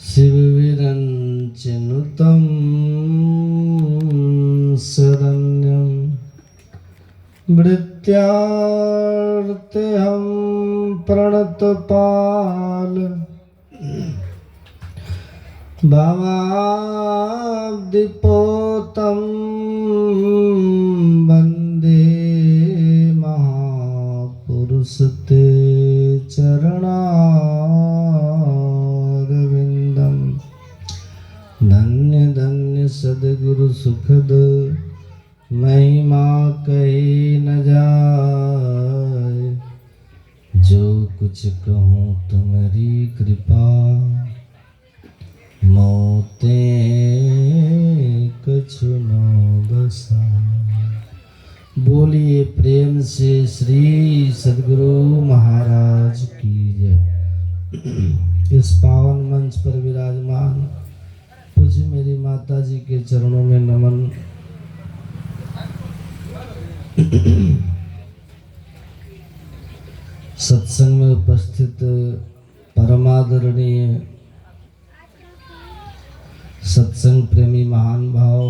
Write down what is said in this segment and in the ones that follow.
शिवविरञ्चिनुतं शरण्यं मृत्यार्तेऽहं प्रणतपाल भवाब्धिपोतं वन्दे महापुरुषते चरणारविन्दं धन्य धन्य सद्गुरु सुखद महिमा कही न जाए। जो कुछ कहूँ तुम्हारी कृपा मोते कछु न बसा। बोलिए प्रेम से श्री सद्गुरु महाराज की जय। इस पावन मंच पर विराजमान पूज्य मेरी माता जी के चरणों में नमन। सत्संग में उपस्थित परमादरणीय सत्संग प्रेमी महान भाव,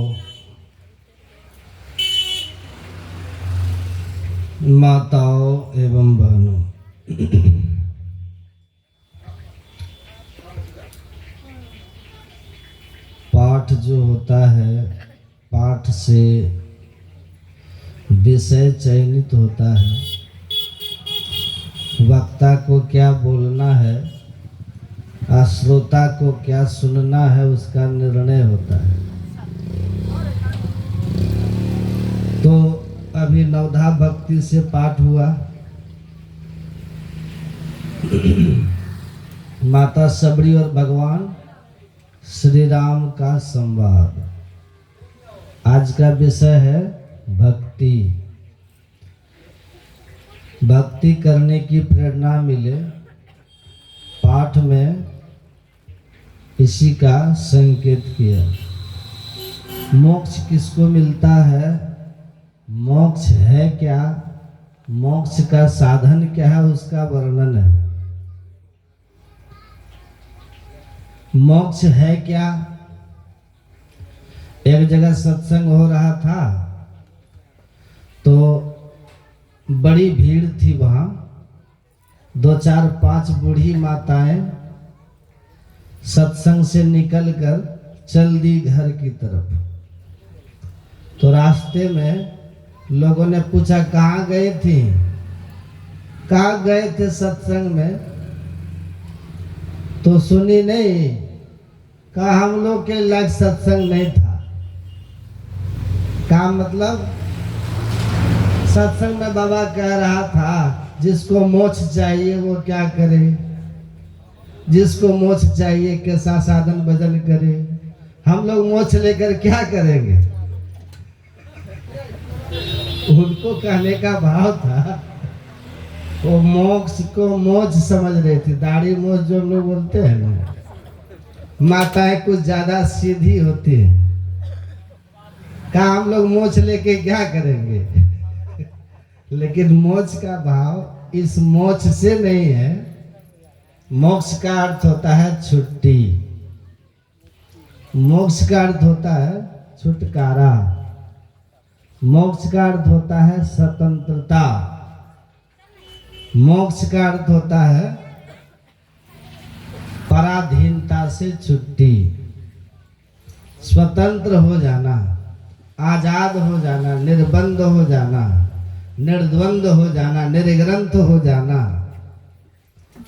माताओं एवं बहनों, पाठ जो होता है, पाठ से विषय चयनित होता है। वक्ता को क्या बोलना है, श्रोता को क्या सुनना है, उसका निर्णय होता है। तो अभी नवधा भक्ति से पाठ हुआ। माता सबरी और भगवान श्री राम का संवाद। आज का विषय है भक्ति। भक्ति करने की प्रेरणा मिले, पाठ में इसी का संकेत किया। मोक्ष किसको मिलता है, मोक्ष है क्या, मोक्ष का साधन क्या है, उसका वर्णन है। मोक्ष है क्या। एक जगह सत्संग हो रहा था तो बड़ी भीड़ थी। वहां 2 4 5 बूढ़ी माताएं सत्संग से निकलकर चल दी घर की तरफ। तो रास्ते में लोगों ने पूछा कहाँ गए थी, कहाँ गए थे सत्संग में। तो सुनी नहीं, कहा हम लोग के लायक सत्संग नहीं था। का मतलब सत्संग में बाबा कह रहा था जिसको मोक्ष चाहिए वो क्या करे, जिसको मोक्ष चाहिए कैसा साधन भजन करे। हम लोग मोक्ष लेकर क्या करेंगे। उनको कहने का भाव था, वो मोक्ष को मोक्ष समझ रहे थे। दाढ़ी मोक्ष जो हम लोग बोलते हैं ना, माताएं कुछ ज्यादा सीधी होती है। कहा हम लोग मोक्ष लेके क्या करेंगे। लेकिन मोक्ष का भाव इस मोक्ष से नहीं है। मोक्ष का अर्थ होता है छुट्टी, मोक्ष का अर्थ होता है छुटकारा, मोक्ष का अर्थ होता है स्वतंत्रता, मोक्ष का अर्थ होता है पराधीनता से छुट्टी, स्वतंत्र हो जाना, आजाद हो जाना, निर्बंध हो जाना, निर्द्वंद हो जाना, निर्ग्रंथ हो जाना,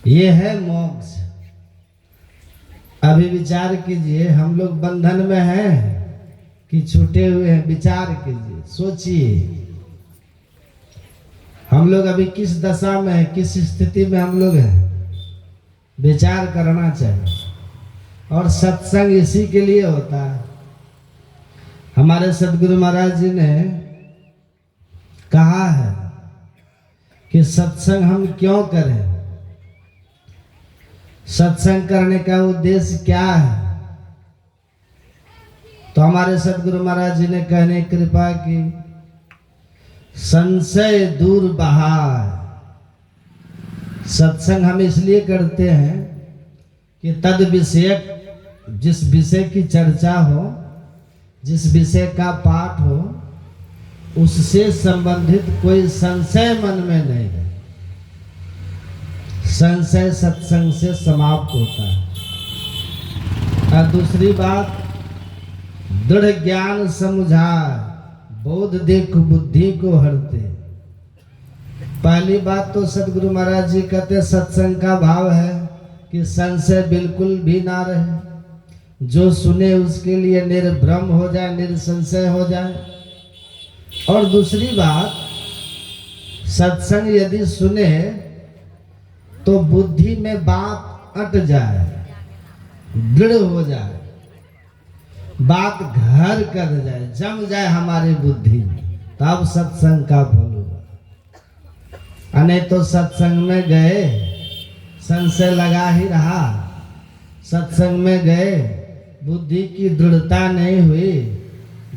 ये है मोक्ष। अभी विचार कीजिए, हम लोग बंधन में हैं कि छूटे हुए हैं। विचार कीजिए, सोचिए हम लोग अभी किस दशा में है, किस स्थिति में हम लोग हैं। विचार करना चाहिए। और सत्संग इसी के लिए होता है। हमारे सद्गुरु महाराज जी ने कहा है कि सत्संग हम क्यों करें, सत्संग करने का उद्देश्य क्या है। तो हमारे सद्गुरु महाराज जी ने कहने कृपा की, संशय दूर बहार। सत्संग हम इसलिए करते हैं कि तद विषयक जिस विषय की चर्चा हो, जिस विषय का पाठ हो, उससे संबंधित कोई संशय मन में नहीं है। संशय सत्संग से समाप्त होता है। और दूसरी बात, दृढ़ ज्ञान समुझाए, बोध देख बुद्धि को हरते। पहली बात तो सदगुरु महाराज जी कहते सत्संग का भाव है कि संशय बिल्कुल भी ना रहे, जो सुने उसके लिए निर्भ्रम हो जाए, निरसंशय हो जाए। और दूसरी बात, सत्संग यदि सुने तो बुद्धि में बात अट जाए, दृढ़ हो जाए, बात घर कर जाए, जम जाए हमारी बुद्धि में, तब सत्संग का फल होगा। नहीं तो सत्संग में गए, संशय लगा ही रहा, सत्संग में गए, बुद्धि की दृढ़ता नहीं हुई,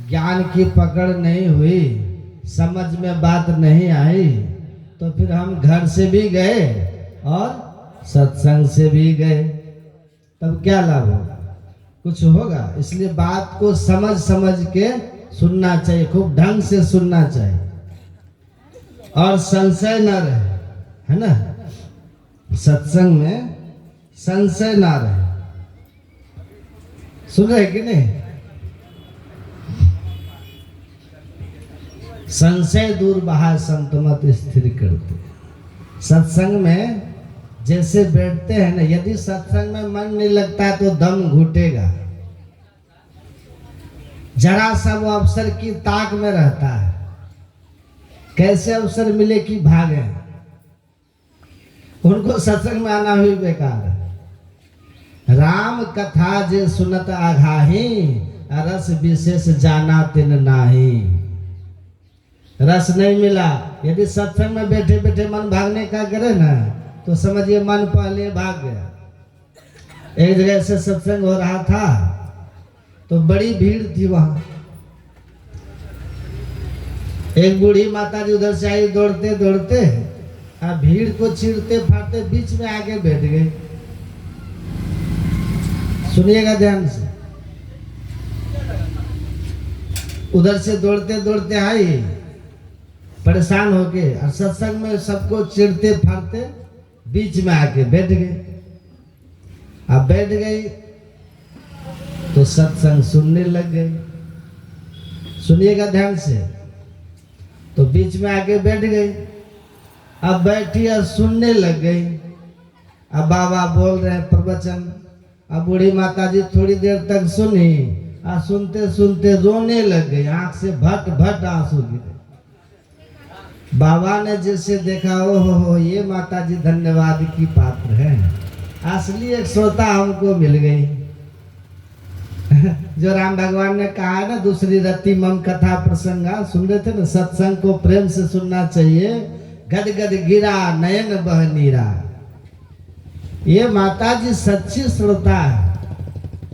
ज्ञान की पकड़ नहीं हुई, समझ में बात नहीं आई, तो फिर हम घर से भी गए और सत्संग से भी गए, तब क्या लाभ होगा? कुछ होगा। इसलिए बात को समझ समझ के सुनना चाहिए, खूब ढंग से सुनना चाहिए और संशय न रहे, है ना। सत्संग में संशय ना रहे। सुन रहे कि नहीं? संशय दूर बहा संत मत स्थिर करते। सत्संग में जैसे बैठते हैं ना, यदि सत्संग में मन नहीं लगता है तो दम घुटेगा, जरा सा वो अवसर की ताक में रहता है, कैसे अवसर मिले कि भागे। उनको सत्संग में आना भी बेकार है। राम कथा जे सुनत आघाही, रस विशेष जाना तिन नाही। रस नहीं मिला, यदि सत्संग में बैठे बैठे मन भागने का करे ना, तो समझिए मन पहले भाग गया। एक जगह से सत्संग हो रहा था तो बड़ी भीड़ थी वहां। एक बूढ़ी माता जी उधर से आई दौड़ते दौड़ते, अब भीड़ को चीरते फाड़ते बीच में आके बैठ गए। सुनिएगा ध्यान से, उधर से दौड़ते दौड़ते आई परेशान होके, और सत्संग में सबको चिढ़ते फाड़ते बीच में आके बैठ गए। अब बैठ गई तो सत्संग सुनने लग गए। सुनिएगा ध्यान से, तो बीच में आके बैठ गई, अब बैठी और सुनने लग गई। अब बाबा बोल रहे हैं प्रवचन, अब बूढ़ी माता जी थोड़ी देर तक सुनी और सुनते सुनते रोने लग गई, आंख से भट भट आंसू गिरे। बाबा ने जैसे देखा, हो ये माता जी धन्यवाद की पात्र है, असली एक श्रोता हमको मिल गई। जो राम भगवान ने कहा है ना, दूसरी रति मम कथा प्रसंगा, सुन रहे थे ना, सत्संग को प्रेम से सुनना चाहिए। गद गद गिरा नयन बह नीरा। ये माता जी सच्ची श्रोता है,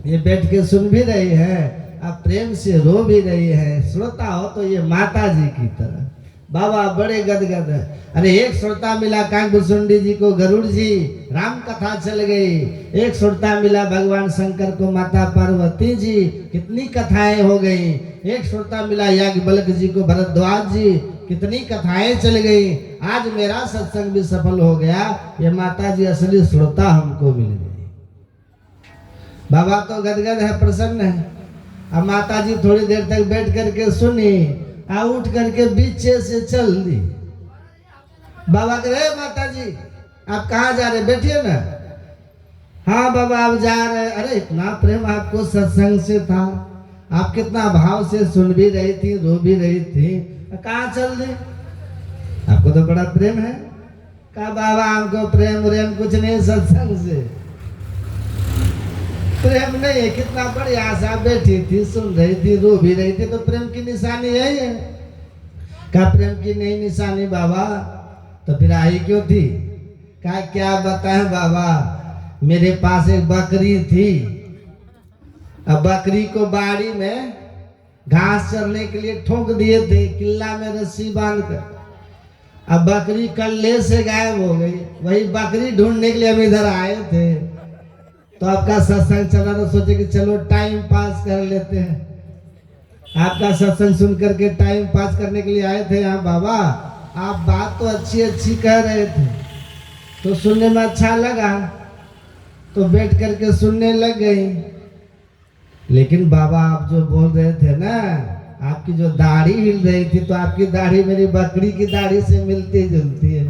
ये बैठ के सुन भी रही है, अब प्रेम से रो भी रही है। श्रोता हो तो ये माता जी की तरह। बाबा बड़े गदगद है। अरे एक श्रोता मिला कांगभूषुंडी जी को गरुड़ जी, राम कथा चल गई। एक श्रोता मिला भगवान शंकर को माता पार्वती जी, कितनी कथाएं हो गई। एक श्रोता मिला याज्ञवल्क्य जी को भरद्वाज जी, कितनी कथाएं चल गई। आज मेरा सत्संग भी सफल हो गया, ये माता जी असली श्रोता हमको मिल गई। बाबा तो गदगद है, प्रसन्न है। अब माता जी थोड़ी देर तक बैठ करके सुनी, उठ करके बीचे से चल दी। बाबा कह रहे माता जी आप कहाँ जा रहे, बैठिए ना। हाँ बाबा आप जा रहे। अरे इतना प्रेम आपको सत्संग से था, आप कितना भाव से सुन भी रही थी, रो भी रही थी, कहाँ चल दी? आपको तो बड़ा प्रेम है। कहा बाबा हमको प्रेम व्रेम कुछ नहीं, सत्संग से प्रेम नहीं है। कितना बढ़िया आशा, बैठी थी, सुन रही थी, रो भी रही थी, तो प्रेम की निशानी यही है। कहा प्रेम की नहीं निशानी बाबा, तो फिर आई क्यों थी? कहा क्या बताएं बाबा, मेरे पास एक बकरी थी। अब बकरी को बाड़ी में घास चरने के लिए ठोक दिए थे, किल्ला में रस्सी बांधकर। अब बकरी कल्ले से गायब हो गई। वही बकरी ढूंढने के लिए हम इधर आए थे। तो आपका सत्संग चला तो सोचे कि चलो टाइम पास कर लेते हैं। आपका सत्संग सुन करके टाइम पास करने के लिए आए थे यहाँ बाबा। आप बात तो अच्छी अच्छी कह रहे थे तो सुनने में अच्छा लगा तो बैठ करके सुनने लग गई। लेकिन बाबा आप जो बोल रहे थे ना, आपकी जो दाढ़ी हिल रही थी तो आपकी दाढ़ी मेरी बकरी की दाढ़ी से मिलती जुलती है,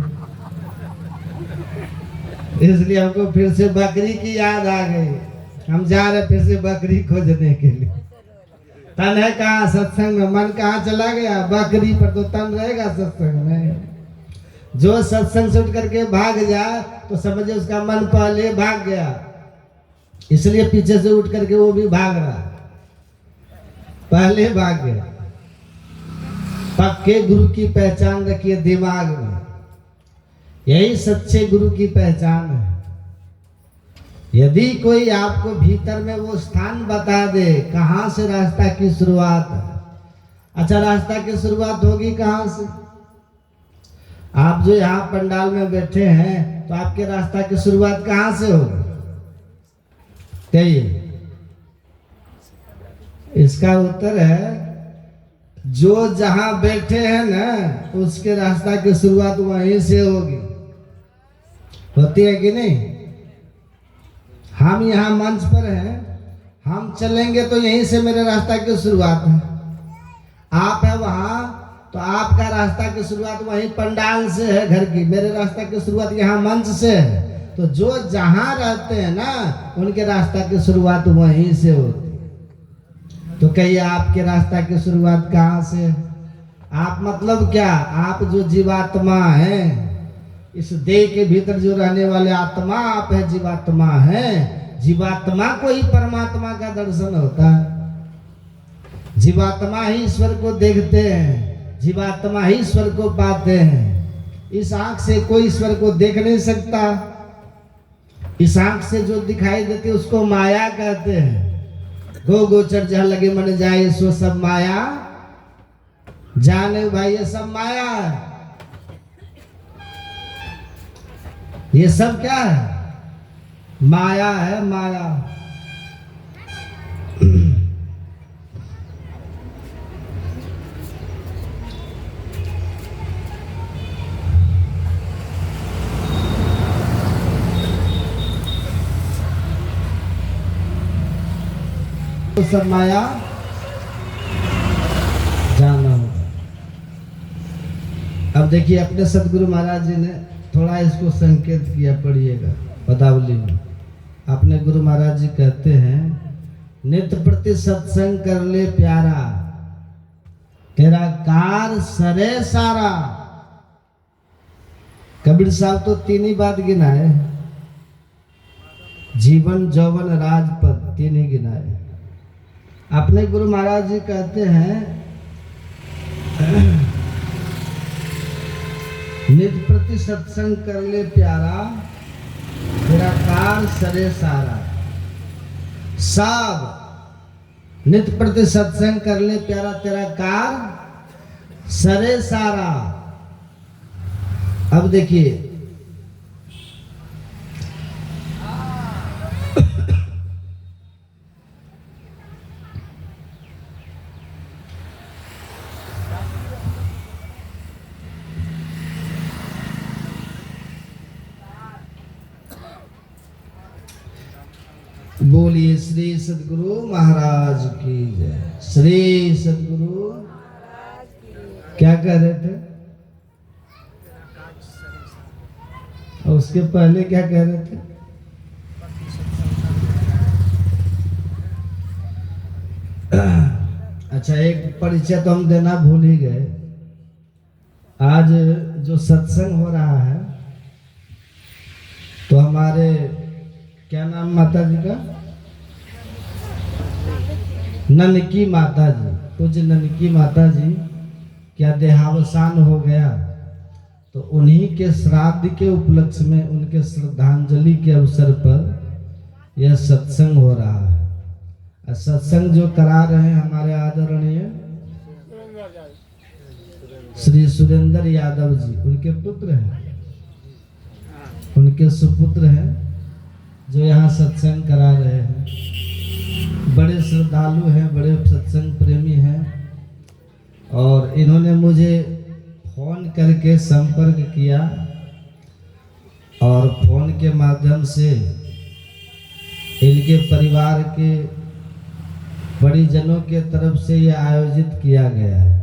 इसलिए हमको फिर से बकरी की याद आ गई। हम जा रहे फिर से बकरी खोजने के लिए। तन है कहाँ सत्संग में, मन कहाँ चला गया? बकरी पर तो तन रहेगा सत्संग में। जो सत्संग से उठ करके भाग जाए तो समझे उसका मन पहले भाग गया, इसलिए पीछे से उठ करके वो भी भाग रहा, पहले भाग गया। पक्के गुरु की पहचान रखिए दिमाग में, यही सच्चे गुरु की पहचान है। यदि कोई आपको भीतर में वो स्थान बता दे कहाँ से रास्ता की शुरुआत है। अच्छा, रास्ता की शुरुआत होगी कहाँ से? आप जो यहाँ पंडाल में बैठे हैं तो आपके रास्ता की शुरुआत कहाँ से होगी? कहिए। इसका उत्तर है जो जहां बैठे हैं ना उसके रास्ता की शुरुआत वहीं से होगी। होती है कि नहीं? हम यहाँ मंच पर हैं, हम चलेंगे तो यहीं से मेरे रास्ता की शुरुआत है। आप है वहां तो आपका रास्ता की शुरुआत वहीं पंडाल से है घर की, मेरे रास्ता की शुरुआत यहाँ मंच से है। तो जो जहां रहते हैं ना उनके रास्ता की शुरुआत वहीं से होती है। तो कहिए आपके रास्ता की शुरुआत कहाँ से? आप मतलब क्या? आप जो जीवात्मा हैं, इस देह के भीतर जो रहने वाले आत्मा आप है, जीवात्मा है। जीवात्मा को ही परमात्मा का दर्शन होता है। जीवात्मा ही ईश्वर को देखते हैं, जीवात्मा ही ईश्वर को पाते हैं। इस आंख से कोई ईश्वर को देख नहीं सकता। इस आंख से जो दिखाई देती उसको माया कहते हैं। गो गोचर जहाँ लगे मन जाए सो सब माया जाने भाई, ये सब माया है। ये सब क्या है? माया है, माया। तो सब माया जाना होगा। अब देखिए अपने सतगुरु महाराज जी ने थोड़ा इसको संकेत किया, पढ़िएगा पदावली में। अपने गुरु महाराज जी कहते हैं, नित्य प्रति सत्संग कर ले प्यारा, तेरा कार सरे सारा। कबीर साहब तो तीन ही बात गिनाए, जीवन जौवन राजपद, तीन ही गिनाए। अपने गुरु महाराज जी कहते हैं, निज प्रति सत्संग कर ले प्यारा, तेरा कार सरे सारा। सब नित्य प्रति सत्संग कर ले प्यारा, तेरा कार सरे सारा। अब देखिए, बोलिए श्री सद्गुरु महाराज की जय। श्री सद्गुरु क्या कह रहे थे? और उसके पहले क्या कह रहे थे? अच्छा, एक परिचय तो हम देना भूल ही गए। आज जो सत्संग हो रहा है तो हमारे क्या नाम माता जी का? ननकी माता जी, पूज्य ननकी माता जी क्या देहावसान हो गया, तो उन्हीं के श्राद्ध के उपलक्ष्य में, उनके श्रद्धांजलि के अवसर पर यह सत्संग हो रहा है। सत्संग जो करा रहे हैं हमारे आदरणीय श्री सुरेंद्र यादव जी, उनके पुत्र हैं, उनके सुपुत्र हैं जो यहाँ सत्संग करा रहे हैं, बड़े श्रद्धालु हैं, बड़े सत्संग प्रेमी हैं। और इन्होंने मुझे फ़ोन करके संपर्क किया और फ़ोन के माध्यम से इनके परिवार के परिजनों के तरफ से यह आयोजित किया गया है।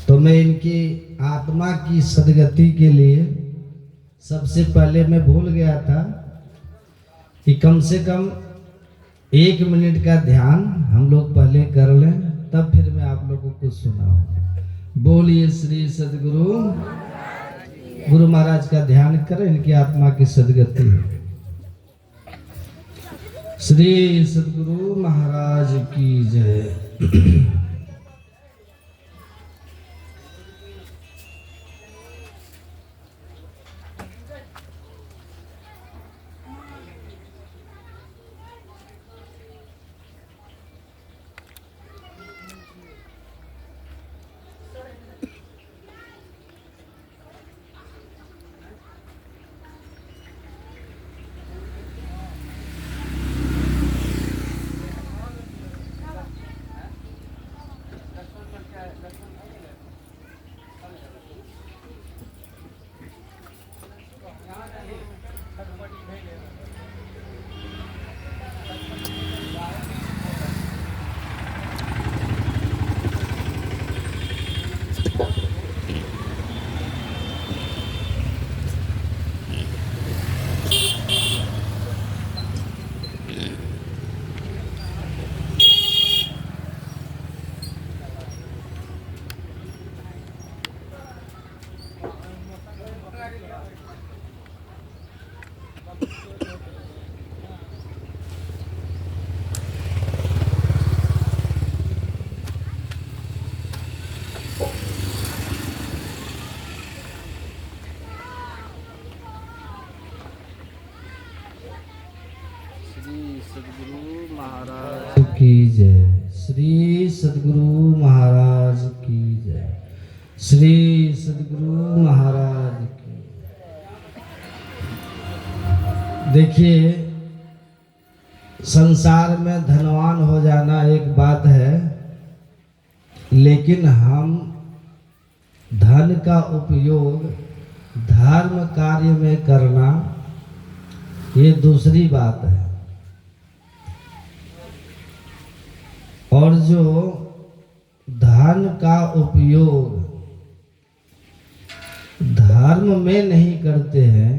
तो मैं इनकी आत्मा की सदगति के लिए सबसे पहले मैं भूल गया था कि कम से कम 1 मिनट का ध्यान हम लोग पहले कर लें, तब फिर मैं आप लोगों को सुनाऊं। बोलिए श्री सदगुरु गुरु महाराज का ध्यान करें, इनकी आत्मा की सदगति। श्री सदगुरु महाराज की जय। सदगुरु महाराज की जय। श्री सदगुरु महाराज की जय। श्री सदगुरु महाराज की। देखिए, संसार में धनवान हो जाना एक बात है, लेकिन हम धन का उपयोग धर्म कार्य में करना ये दूसरी बात है। और जो धन का उपयोग धर्म में नहीं करते हैं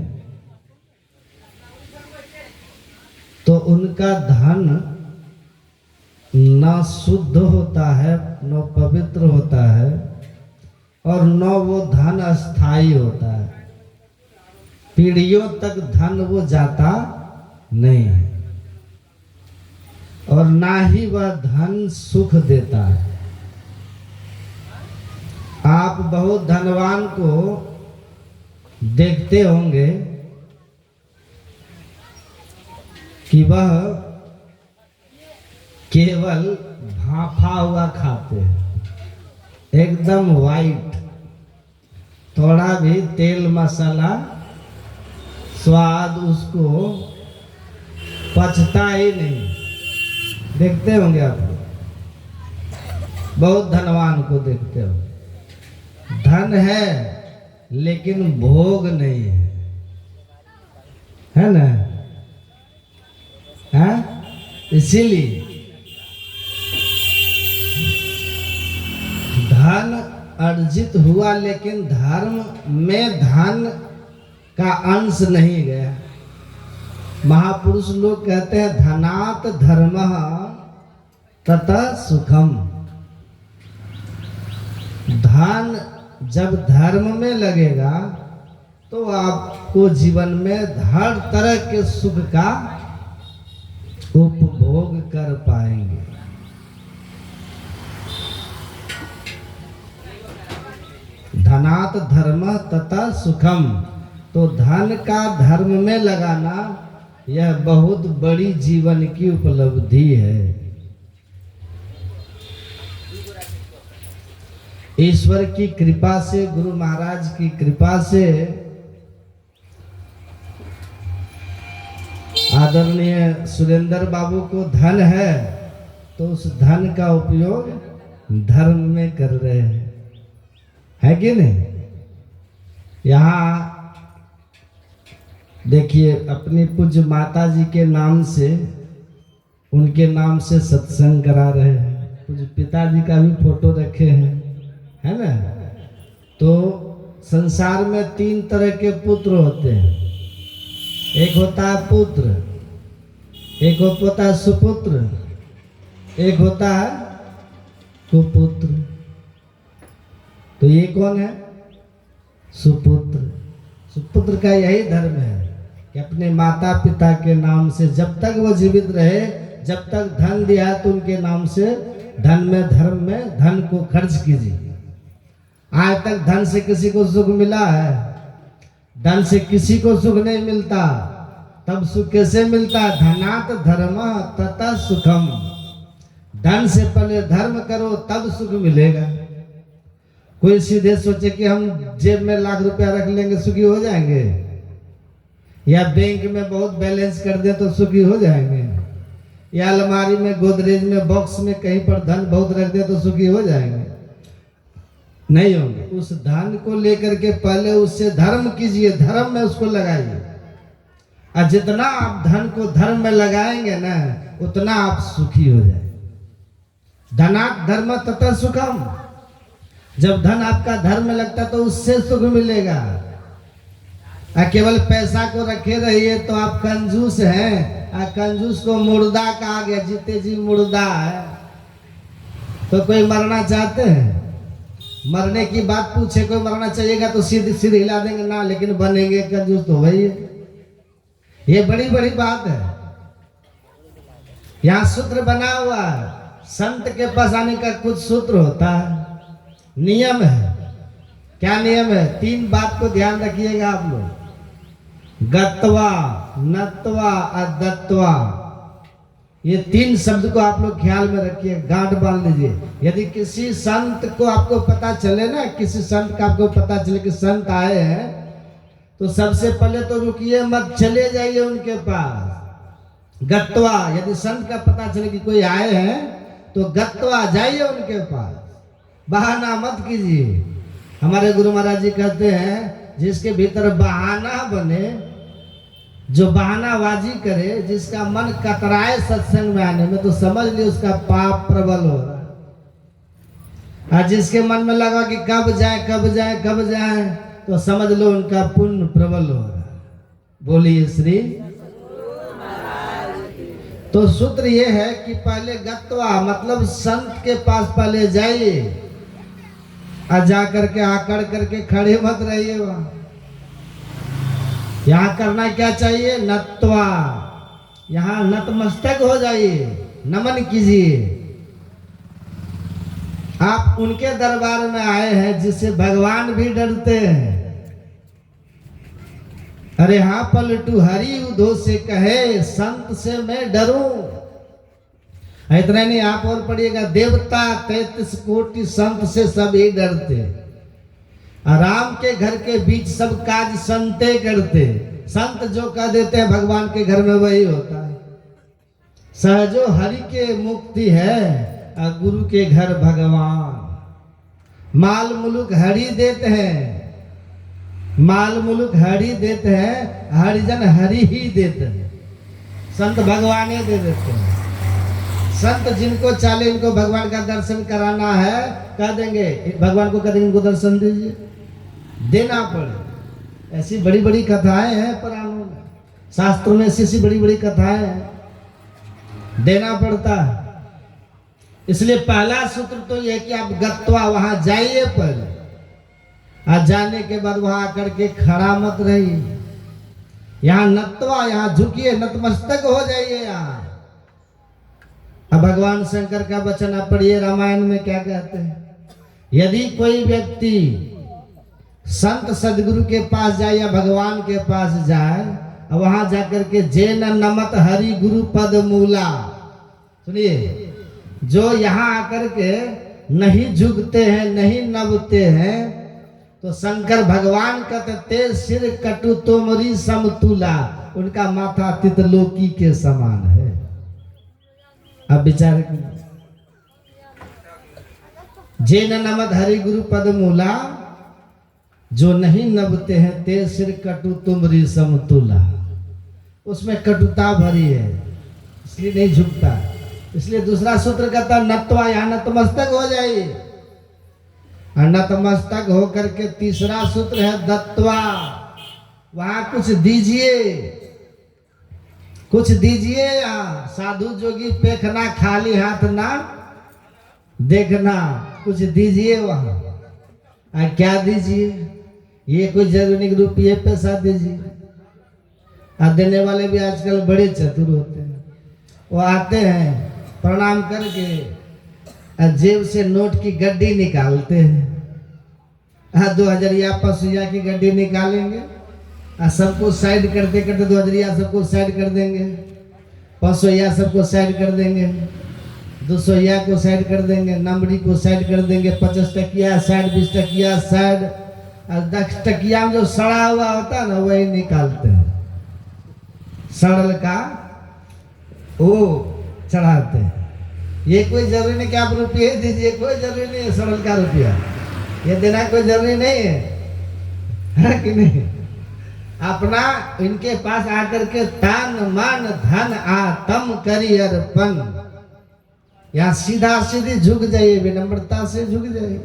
तो उनका धन न शुद्ध होता है, न पवित्र होता है, और न वो धन अस्थाई होता है। पीढ़ियों तक धन वो जाता नहीं है, और ना ही वह धन सुख देता है। आप बहुत धनवान को देखते होंगे कि वह केवल भाफा हुआ खाते हैं, एकदम वाइट, थोड़ा भी तेल मसाला स्वाद उसको पचता ही नहीं। देखते होंगे आप लोग, बहुत धनवान को देखते हो, धन है लेकिन भोग नहीं है ना? है इसीलिए धन अर्जित हुआ लेकिन धर्म में धन का अंश नहीं गया। महापुरुष लोग कहते हैं धनात् धर्मः ततः सुखम। धन जब धर्म में लगेगा तो आपको जीवन में हर तरह के सुख का उपभोग कर पाएंगे। धनात् धर्मः ततः सुखम। तो धन का धर्म में लगाना यह बहुत बड़ी जीवन की उपलब्धि है। ईश्वर की कृपा से, गुरु महाराज की कृपा से आदरणीय सुरेंद्र बाबू को धन है, तो उस धन का उपयोग धर्म में कर रहे हैं, है कि नहीं। यहाँ देखिए, अपनी पूज्य माता जी के नाम से, उनके नाम से सत्संग करा रहे हैं। पूज्य पिताजी का भी फोटो रखे हैं, है ना। तो संसार में 3 तरह के पुत्र होते हैं। एक होता है पुत्र, एक होता है सुपुत्र, एक होता है कुपुत्र। तो ये कौन है? सुपुत्र। सुपुत्र का यही धर्म है कि अपने माता पिता के नाम से जब तक वो जीवित रहे, जब तक धन दिया तो उनके नाम से धन में, धर्म में धन को खर्च कीजिए। आज तक धन से किसी को सुख मिला है? धन से किसी को सुख नहीं मिलता। तब सुख कैसे मिलता है? धनात् धर्म ततः सुखम। धन से पहले धर्म करो तब सुख मिलेगा। कोई सीधे सोचे कि हम जेब में लाख रुपया रख लेंगे सुखी हो जाएंगे, या बैंक में बहुत बैलेंस कर दे तो सुखी हो जाएंगे, या अलमारी में, गोदरेज में, बॉक्स में कहीं पर धन बहुत रख दे तो सुखी हो जाएंगे? नहीं होंगे। उस धन को लेकर के पहले उससे धर्म कीजिए, धर्म में उसको लगाइए। और जितना आप धन को धर्म में लगाएंगे ना, उतना आप सुखी हो जाएंगे। धनात् धर्म ततः सुखम। जब धन आपका धर्म में लगता तो उससे सुख मिलेगा। केवल पैसा को रखे रहिए तो आप कंजूस हैं। कंजूस को मुर्दा कहा गया, जीते जी मुर्दा है। तो कोई मरना चाहते हैं? मरने की बात पूछे, कोई मरना चाहिएगा तो सिर सिर हिला देंगे ना, लेकिन बनेंगे कंजूस तो वही है। ये बड़ी बड़ी बात है। यहाँ सूत्र बना हुआ है, संत के पास आने का कुछ सूत्र होता है, नियम है। क्या नियम है? 3 बात को ध्यान रखिएगा आप लोग। गत्वा, नत्वा और दत्वा, ये 3 शब्द को आप लोग ख्याल में रखिए, गांठ बांध लीजिए। यदि किसी संत को आपको पता चले ना, किसी संत का आपको पता चले कि संत आए हैं, तो सबसे पहले तो रुकिए मत, चले जाइए उनके पास। गत्वा, यदि संत का पता चले कि कोई आए हैं तो गत्वा, जाइए उनके पास, बहाना मत कीजिए। हमारे गुरु महाराज जी कहते हैं, जिसके भीतर बहाना बने, जो बहानाबाजी करे, जिसका मन कतराए सत्संग में आने में, तो समझ लियो उसका पाप प्रबल हो रहा है। और जिसके मन में लगा कि कब जाए कब जाए कब जाए, तो समझ लो उनका पुण्य प्रबल हो रहा है। बोलिए श्री। तो सूत्र ये है कि पहले गत्वा, मतलब संत के पास पहले जाइए, और जा करके आकड़ करके खड़े मत रहिए वहां। यहाँ करना क्या चाहिए? नत्वा, यहाँ नतमस्तक हो जाइए, नमन कीजिए। आप उनके दरबार में आए हैं जिससे भगवान भी डरते हैं। अरे हाँ पलटू हरि उधो से कहे, संत से मैं डरूं। इतना नहीं, आप और पढ़िएगा, देवता 33 कोटि संत से सब ही डरते। राम के घर के बीच सब काज संते करते। संत जो कह देते हैं भगवान के घर में वही होता है। सहजो हरि के मुक्ति है, और गुरु के घर भगवान। माल मुलुक हरि देते हैं, माल मुलुक हरि देते हैं, हरिजन हरि ही देते हैं। संत भगवान ही दे देते हैं। संत जिनको चाले इनको भगवान का दर्शन कराना है, कह देंगे भगवान को, कह देंगे इनको दर्शन दीजिए, देना पड़े। ऐसी बड़ी बड़ी कथाएं हैं पुराणों में, शास्त्रों में ऐसी बड़ी बड़ी कथाएं हैं, देना पड़ता है। इसलिए पहला सूत्र तो यह कि आप गत्वा, वहां जाइए पहले, और जाने के बाद वहां आकर के खड़ा मत रहिए। यहाँ नत्वा, यहाँ झुकिए, नतमस्तक हो जाइए। यहाँ अब भगवान शंकर का वचन आप पढ़िए, रामायण में क्या कहते हैं। यदि कोई व्यक्ति संत सदगुरु के पास जाए या भगवान के पास जाए, और वहां जाकर के जेन नमत हरि गुरु पद मूला, सुनिए, जो यहाँ आकर के नहीं झुकते हैं, नहीं नबते हैं, तो शंकर भगवान कहते ते सिर कटु तोमरी समतुला, उनका माथा तितलोकी के समान है। अब विचार जे न नमद हरि गुरु पद मूला, जो नहीं नबते हैं ते सिर कटु तुमरी समतुला, उसमें कटुता भरी है, इसलिए नहीं झुकता। इसलिए दूसरा सूत्र कहता नत्वा, यहाँ नतमस्तक हो जाइए, और नतमस्तक हो करके तीसरा सूत्र है दत्वा, वहां कुछ दीजिए, कुछ दीजिए। यहाँ साधु जोगी पेखना, खाली हाथ ना देखना, कुछ दीजिए वहां। क्या दीजिए? ये कोई जरूरी नहीं रुपये पैसा दीजिए। देने वाले भी आजकल बड़े चतुर होते हैं, वो आते हैं प्रणाम करके जेब से नोट की गड्डी निकालते हैं। 2000 500 की गड्डी निकालेंगे, सबको साइड करते करते 2000 सबको साइड कर देंगे, 500 सबको साइड कर देंगे, 200 को साइड कर देंगे, नंबरी को साइड कर देंगे, 50 टकिया साइड, 20 टकिया साइड, और 10 टकिया में जो सड़ा हुआ होता है ना वही निकालते हैं, सड़ल का वो चढ़ाते हैं। ये कोई जरूरी नहीं कि आप रुपये दीजिए, कोई जरूरी नहीं है सड़ल का रुपया, ये देना कोई जरूरी नहीं है कि नहीं? अपना इनके पास आकर के तन मन धन आत्म करी अर्पण, यहाँ सीधा सीधी झुक जाइए, विनम्रता से झुक जाइए,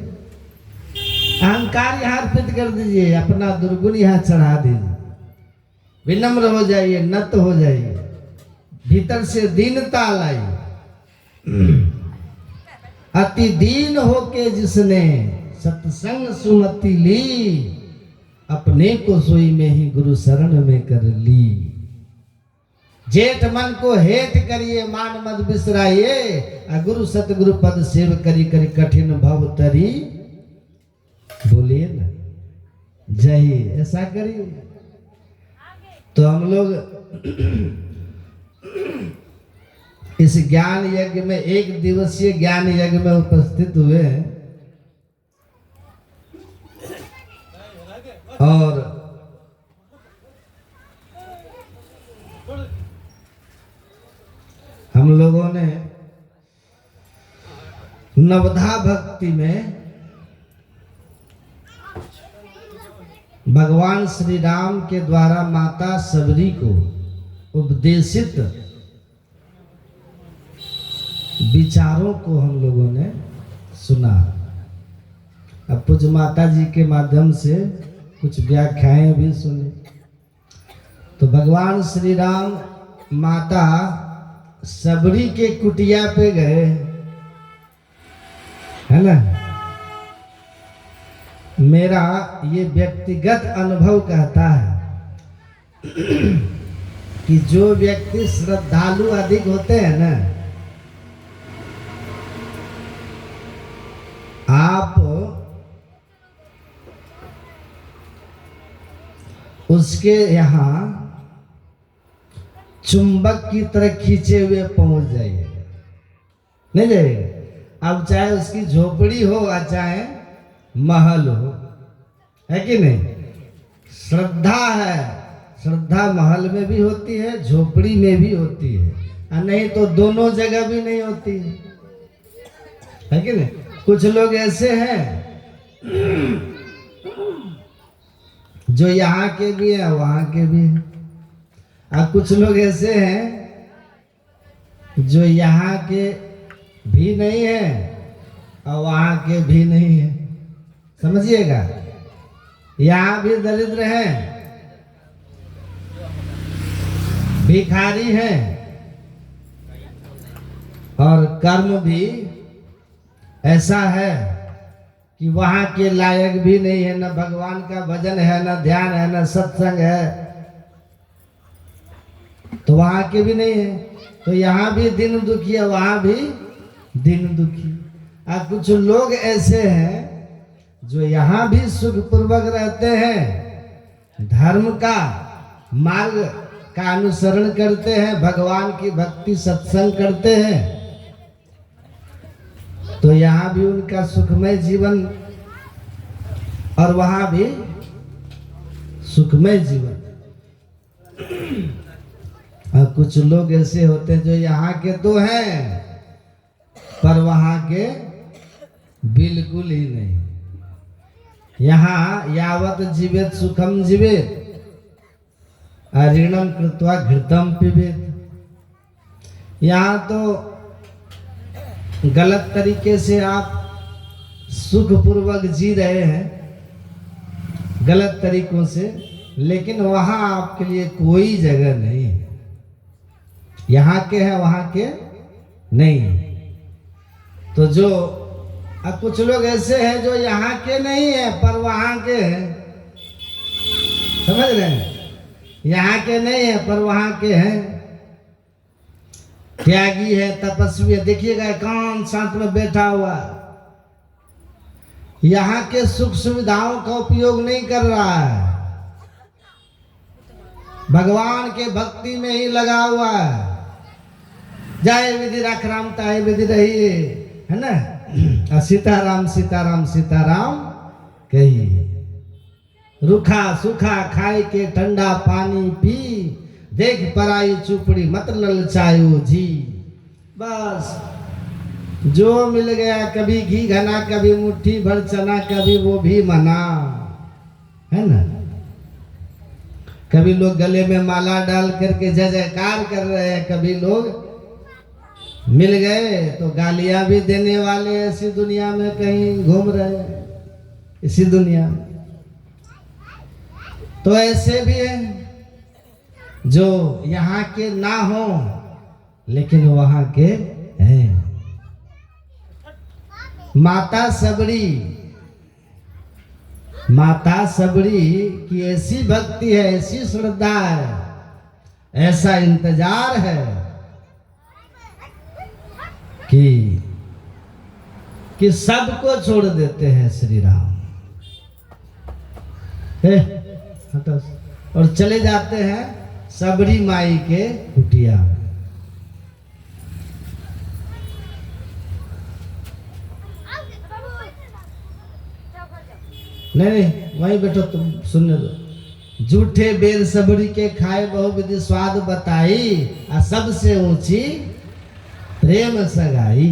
अहंकार यहाँ अर्पित कर दीजिए, अपना दुर्गुण यहाँ चढ़ा दीजिए, विनम्र हो जाइए, नत हो जाइए, भीतर से दीनता लाइए। अति दीन होके जिसने सत्संग सुमति ली, अपने को सोई में ही गुरु शरण में कर ली। जेठ मन को हेठ करिए, मान मत बिसराइए, गुरु सतगुरु पद सेव करी करी कठिन भव तरी। बोलिए ना जय, ऐसा करिए। तो हम लोग इस ज्ञान यज्ञ में, 1 दिवसीय ज्ञान यज्ञ में उपस्थित हुए हैं, और हम लोगों ने नवधा भक्ति में भगवान श्री राम के द्वारा माता सबरी को उपदेशित विचारों को हम लोगों ने सुना। अब पूज्य माता जी के माध्यम से कुछ व्याख्याएं भी सुनी। तो भगवान श्री राम माता सबरी के कुटिया पे गए, है ना। मेरा ये व्यक्तिगत अनुभव कहता है कि जो व्यक्ति श्रद्धालु अधिक होते हैं ना, आप उसके यहाँ चुंबक की तरह खींचे हुए पहुंच जाइए, नहीं जाइएगा। अब चाहे उसकी झोपड़ी हो या चाहे महल हो, है कि नहीं। श्रद्धा है, श्रद्धा महल में भी होती है, झोपड़ी में भी होती है, और नहीं तो दोनों जगह भी नहीं होती है कि नहीं। कुछ लोग ऐसे हैं जो यहाँ के भी हैं वहाँ के भी हैं, और कुछ लोग ऐसे हैं जो यहाँ के भी नहीं हैं और वहाँ के भी नहीं हैं। समझिएगा, यहाँ भी दरिद्र हैं, भिखारी हैं, और कर्म भी ऐसा है कि वहाँ के लायक भी नहीं है, न भगवान का भजन है, न ध्यान है, न सत्संग है, तो वहाँ के भी नहीं है। तो यहाँ भी दिन दुखी है, वहाँ भी दिन दुखी। और कुछ लोग ऐसे हैं जो यहाँ भी सुखपूर्वक रहते हैं, धर्म का मार्ग का अनुसरण करते हैं, भगवान की भक्ति सत्संग करते हैं, तो यहाँ भी उनका सुखमय जीवन और वहां भी सुखमय जीवन। और कुछ लोग ऐसे होते हैं जो यहाँ के तो हैं पर वहां के बिल्कुल ही नहीं। यहाँ यावत जीवेत सुखम जीवेत अऋणम कृत्वा घृतम पिबेत। यहाँ तो गलत तरीके से आप सुखपूर्वक जी रहे हैं गलत तरीकों से, लेकिन वहां आपके लिए कोई जगह नहीं है। यहाँ के हैं वहां के नहीं। तो जो कुछ लोग ऐसे हैं जो यहाँ के नहीं है पर वहां के हैं, समझ रहे हैं? यहाँ के नहीं है पर वहां के हैं, त्यागी है, तपस्वी है। देखिएगा एकांत शांत में बैठा हुआ, यहाँ के सुख सुविधाओं का उपयोग नहीं कर रहा है, भगवान के भक्ति में ही लगा हुआ है। जय विधि रख राम ताय विधि रही, है ना? सीताराम सीताराम सीताराम कहिए। रूखा सूखा खाए के ठंडा पानी पी, देख पराई चुपड़ी मत ललचायो जी। बस जो मिल गया, कभी घी घना, कभी मुट्ठी भर चना, कभी वो भी मना, है ना? कभी लोग गले में माला डाल करके जय जयकार कर रहे हैं, कभी लोग मिल गए तो गालियां भी देने वाले ऐसी दुनिया में कहीं घूम रहे हैं, इसी दुनिया में। तो ऐसे भी हैं जो यहाँ के ना हो लेकिन वहां के हैं। माता सबरी की ऐसी भक्ति है, ऐसी श्रद्धा है, ऐसा इंतजार है कि सबको छोड़ देते हैं श्री राम, और चले जाते हैं सबरी माई के कुटिया। नहीं वहीं बैठो, तुम सुनने दो। झूठे बेर सबरी के खाए, बहुविधि स्वाद बताई, आ सबसे ऊंची प्रेम सगाई।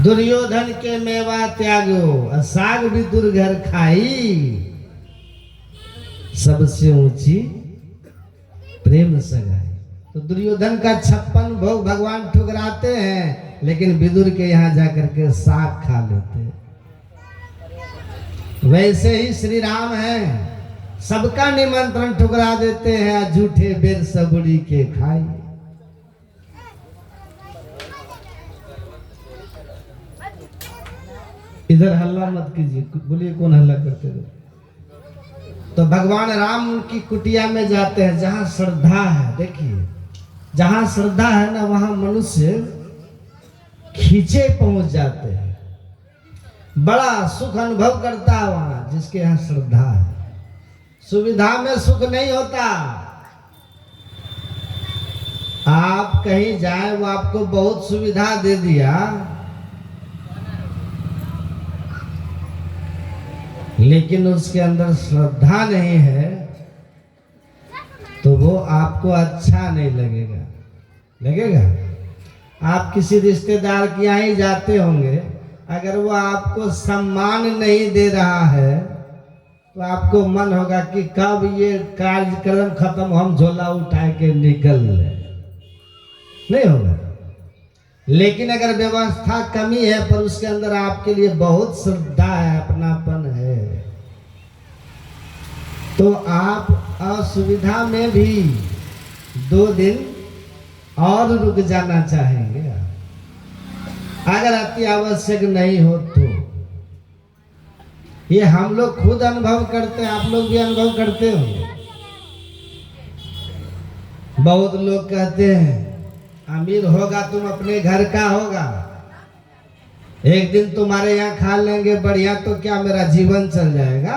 दुर्योधन के मेवा त्यागो, साग भी दुर्घर खाई, सबसे ऊंची प्रेम सगाई। तो दुर्योधन का 56 भोग भगवान ठुकराते हैं, लेकिन विदुर के यहाँ जाकर के साग खा लेते हैं। वैसे ही श्री राम हैं, सबका निमंत्रण ठुकरा देते हैं, झूठे बेर सबरी के खाई। इधर हल्ला मत कीजिए, बोलिए कौन हल्ला करते हो? तो भगवान राम उनकी कुटिया में जाते हैं जहां श्रद्धा है। देखिए जहां श्रद्धा है ना, वहां मनुष्य खींचे पहुंच जाते हैं, बड़ा सुख अनुभव करता है वहां जिसके यहाँ श्रद्धा है। सुविधा में सुख नहीं होता। आप कहीं जाए, वो आपको बहुत सुविधा दे दिया, लेकिन उसके अंदर श्रद्धा नहीं है, तो वो आपको अच्छा नहीं लगेगा। आप किसी रिश्तेदार के यहाँ ही जाते होंगे, अगर वो आपको सम्मान नहीं दे रहा है तो आपको मन होगा कि कब ये कार्यक्रम खत्म, हम झोला उठा के निकल ले, नहीं होगा। लेकिन अगर व्यवस्था कमी है पर उसके अंदर आपके लिए बहुत श्रद्धा है, अपनापन है, तो आप असुविधा में भी 2 दिन और रुक जाना चाहेंगे, अगर अति आवश्यक नहीं हो तो। ये हम लोग खुद अनुभव करते हैं, आप लोग भी अनुभव करते हो। बहुत लोग कहते हैं अमीर होगा तुम अपने घर का होगा, एक दिन तुम्हारे यहाँ खा लेंगे बढ़िया, तो क्या मेरा जीवन चल जाएगा?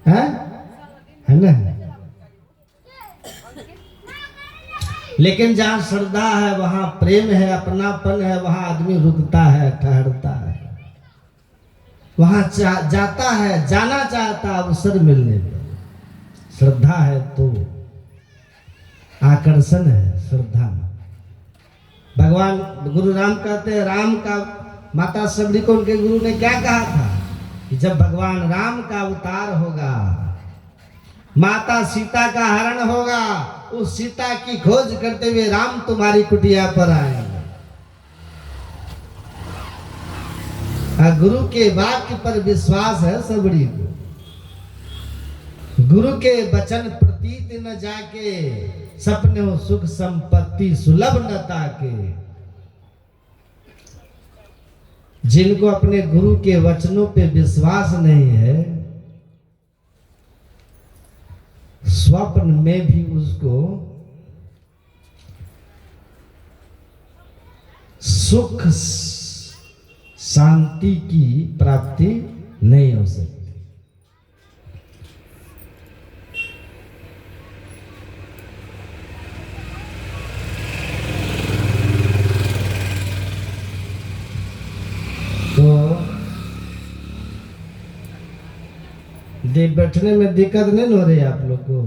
है ना? लेकिन जहाँ श्रद्धा है वहाँ प्रेम है, अपनापन है, वहाँ आदमी रुकता है, ठहरता है, वहाँ जाता है, जाना चाहता अवसर मिलने पर। श्रद्धा है तो आकर्षण है श्रद्धा में। भगवान गुरु राम कहते हैं, राम का माता सबरी को उनके गुरु ने क्या कहा था कि जब भगवान राम का अवतार होगा, माता सीता का हरण होगा, उस सीता की खोज करते हुए राम तुम्हारी कुटिया पर आएंगे। गुरु के वाक्य पर विश्वास है सबरी को। गुरु के वचन प्रतीत न जाके, सपने हो सुख संपत्ति सुलभ न ताके। जिनको अपने गुरु के वचनों पे विश्वास नहीं है, स्वप्न में भी उसको सुख शांति की प्राप्ति नहीं हो सकती। तो बैठने में दिक्कत नहीं हो रही है आप लोग को?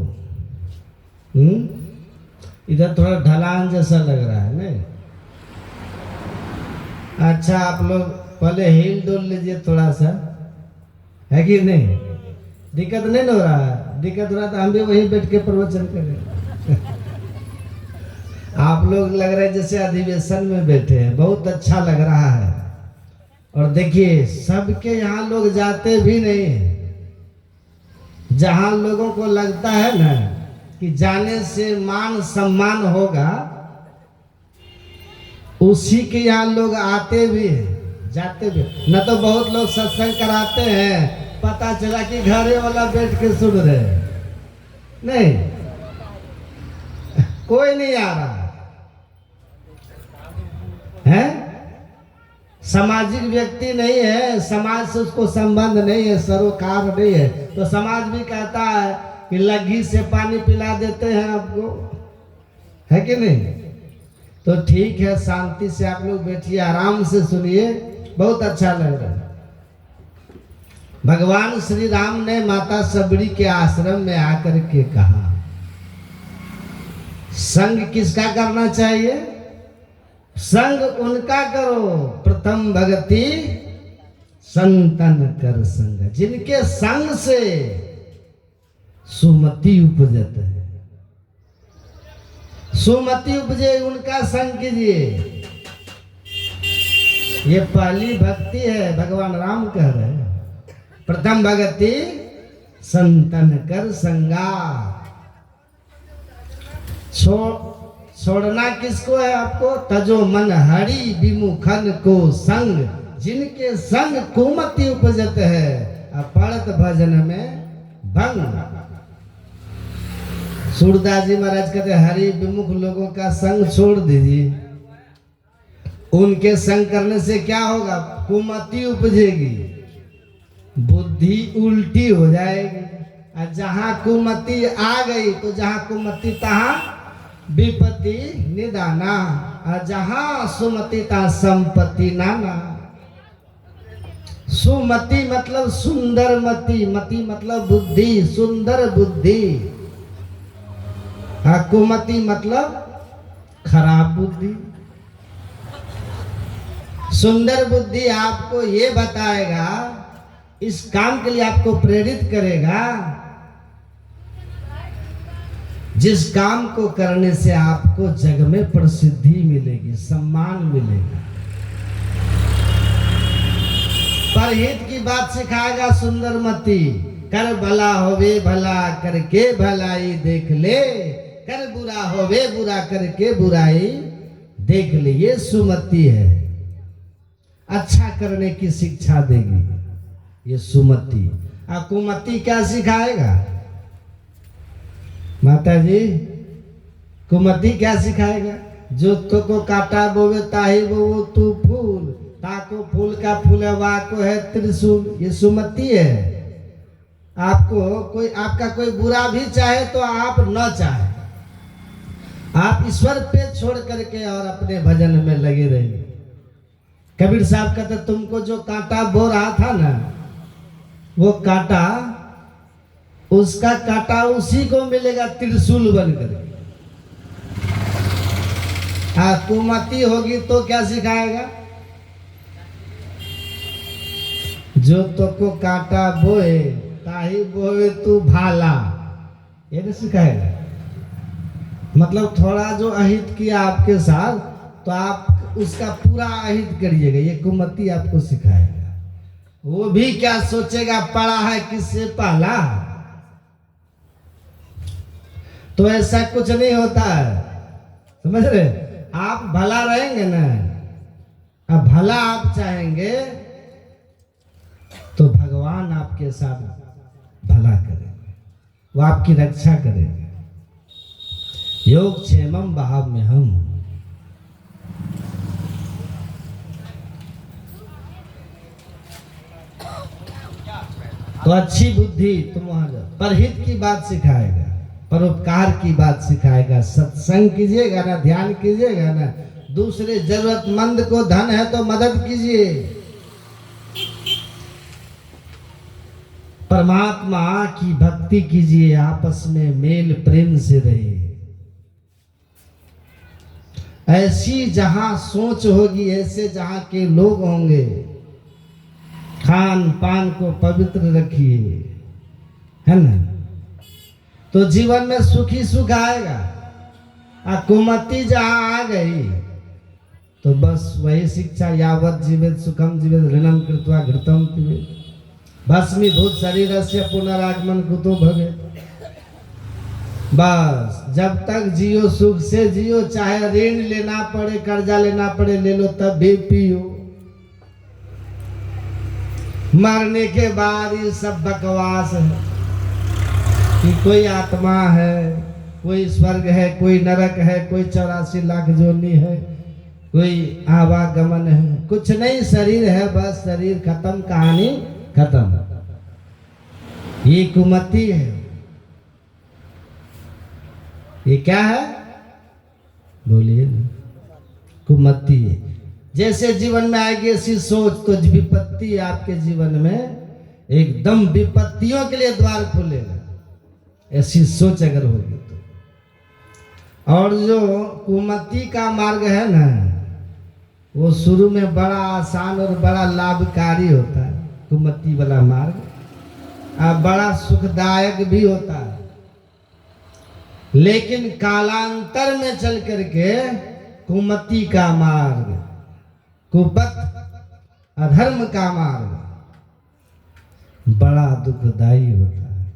इधर थोड़ा ढलान जैसा लग रहा है नहीं? अच्छा, आप लोग पहले हिल डोल लीजिए थोड़ा सा, है कि नहीं? दिक्कत नहीं हो रहा है? दिक्कत हो रहा तो हम भी वहीं बैठ के प्रवचन करें। आप लोग लग रहे जैसे अधिवेशन में बैठे हैं, बहुत अच्छा लग रहा है। और देखिए, सबके यहाँ लोग जाते भी नहीं हैं। जहाँ लोगों को लगता है ना कि जाने से मान सम्मान होगा, उसी के यहाँ लोग आते भी हैं, जाते भी। न तो बहुत लोग सत्संग कराते हैं, पता चला कि घरे वाला बैठ के सुन रहे नहीं, कोई नहीं आ रहा है। सामाजिक व्यक्ति नहीं है, समाज से उसको संबंध नहीं है, सरोकार नहीं है, तो समाज भी कहता है कि लग्गी से पानी पिला देते हैं आपको, है कि नहीं? तो ठीक है, शांति से आप लोग बैठिए, आराम से सुनिए, बहुत अच्छा लग रहा है। भगवान श्री राम ने माता सबरी के आश्रम में आकर के कहा, संग किसका करना चाहिए? संग उनका करो, प्रथम भगति संतन कर संग, जिनके संग से सुमति उपजत है। सुमति उपजे उनका संग कीजिए। ये पहली भक्ति है, भगवान राम कह रहे हैं, प्रथम भगति संतन कर संगा। छोड़ना किसको है आपको? तजो मन हरि विमुखन को संग, जिनके संग कुमति उपजत है, पढ़त भजन में भंग। सूरदास जी महाराज कहते हरि विमुख लोगों का संग छोड़ दीजिए। उनके संग करने से क्या होगा? कुमति उपजेगी, बुद्धि उल्टी हो जाएगी। और जहां कुमति आ गई तो जहां कुमति तहां विपत्ति निदाना, और जहां सुमति तहां संपत्ति नाना। सुमति मतलब सुंदर मति, मति मतलब बुद्धि, सुंदर बुद्धि। कुमति मतलब खराब बुद्धि। सुंदर बुद्धि आपको ये बताएगा, इस काम के लिए आपको प्रेरित करेगा, जिस काम को करने से आपको जग में प्रसिद्धि मिलेगी, सम्मान मिलेगा। परहित की बात सिखाएगा सुंदर मति। कर भला होवे भला करके भलाई देख ले, कर बुरा होवे बुरा करके बुराई देख ले। ये सुमति है, अच्छा करने की शिक्षा देगी ये सुमति। कुमति क्या सिखाएगा? माता जी, कुमति क्या सिखाएगा? जो तो को काटा बोवे ताही वो तू फूल, ताको फूल का फूल वाको है त्रिशूल। ये सुमति है। आपको कोई, आपका कोई बुरा भी चाहे तो आप न चाहे, आप ईश्वर पे छोड़ करके और अपने भजन में लगे रहिए। कबीर साहब कहते तुमको जो कांटा बो रहा था ना, वो कांटा, उसका कांटा उसी को मिलेगा त्रिशूल बनकर। हाँ, कुमति होगी तो क्या सिखाएगा? जो तो को कांटा बोए ताही बोए तू भाला, ये नहीं सिखाएगा। मतलब थोड़ा जो अहित किया आपके साथ तो आप उसका पूरा अहित करिएगा, ये कुमति आपको सिखाएगा। वो भी क्या सोचेगा, पड़ा है किससे पाला। तो ऐसा कुछ नहीं होता है, समझ रहे? आप भला रहेंगे ना, अब भला आप चाहेंगे तो भगवान आपके साथ भला करेंगे, वो आपकी रक्षा करेंगे। योग क्षेमम भाव में हम। तो अच्छी बुद्धि तुम्हारा परहित की बात सिखाएगा, परोपकार की बात सिखाएगा। सत्संग कीजिएगा ना, ध्यान कीजिएगा ना, दूसरे जरूरतमंद को धन है तो मदद कीजिए। परमात्मा की भक्ति कीजिए, आपस में मेल प्रेम से रहिए। ऐसी जहां सोच होगी, ऐसे जहां के लोग होंगे, खान पान को पवित्र रखिए, है ना, तो जीवन में सुखी सुख आएगा। कुमति जहां आ गई तो बस वही शिक्षा, यावत जीवित सुखम जीवित ऋणम कृत्वा घृतम पिबेत भस्मीभूत शरीरस्य पुनरागमन कुतो भवेत्। बस जब तक जियो सुख से जियो, चाहे ऋण लेना पड़े, कर्जा लेना पड़े, ले लो, तब भी पियो। मरने के बाद ये सब बकवास है कि कोई आत्मा है, कोई स्वर्ग है, कोई नरक है, कोई 84 लाख जोनी है, कोई आवागमन है, कुछ नहीं। शरीर है, बस शरीर खत्म, कहानी खत्म। ये कुमति है। ये क्या है? बोलिए। कुमति है। जैसे जीवन में आएगी ऐसी सोच तो विपत्ति आपके जीवन में एकदम विपत्तियों के लिए द्वार खोलेगा, ऐसी सोच अगर होगी तो। और जो कुमति का मार्ग है ना, वो शुरू में बड़ा आसान और बड़ा लाभकारी होता है। कुमति वाला मार्ग बड़ा सुखदायक भी होता है, लेकिन कालांतर में चल करके कुमति का मार्ग, कुपथ अधर्म का मार्ग बड़ा दुखदाई होता है।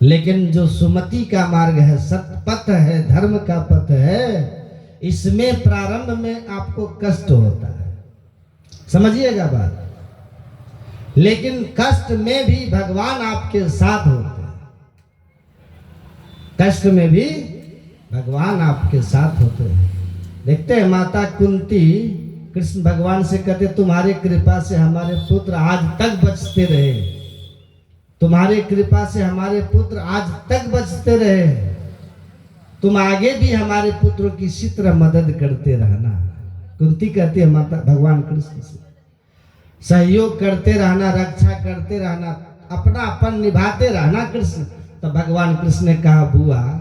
लेकिन जो सुमति का मार्ग है, सतपथ है, धर्म का पथ है, इसमें प्रारंभ में आपको कष्ट होता है, समझिएगा बात। लेकिन कष्ट में भी भगवान आपके साथ होते हैं, कष्ट में भी भगवान आपके साथ होते हैं। देखते हैं माता कुंती कृष्ण भगवान से कहते, तुम्हारी कृपा से हमारे पुत्र आज तक बचते रहे, तुम्हारी कृपा से हमारे पुत्र आज तक बचते रहे, तुम आगे भी हमारे पुत्रों की इसी तरह मदद करते रहना। कुंती कहती है माता भगवान कृष्ण से, सहयोग करते रहना, रक्षा करते रहना, अपना अपन निभाते रहना कृष्ण। तो भगवान कृष्ण ने कहा, बुआ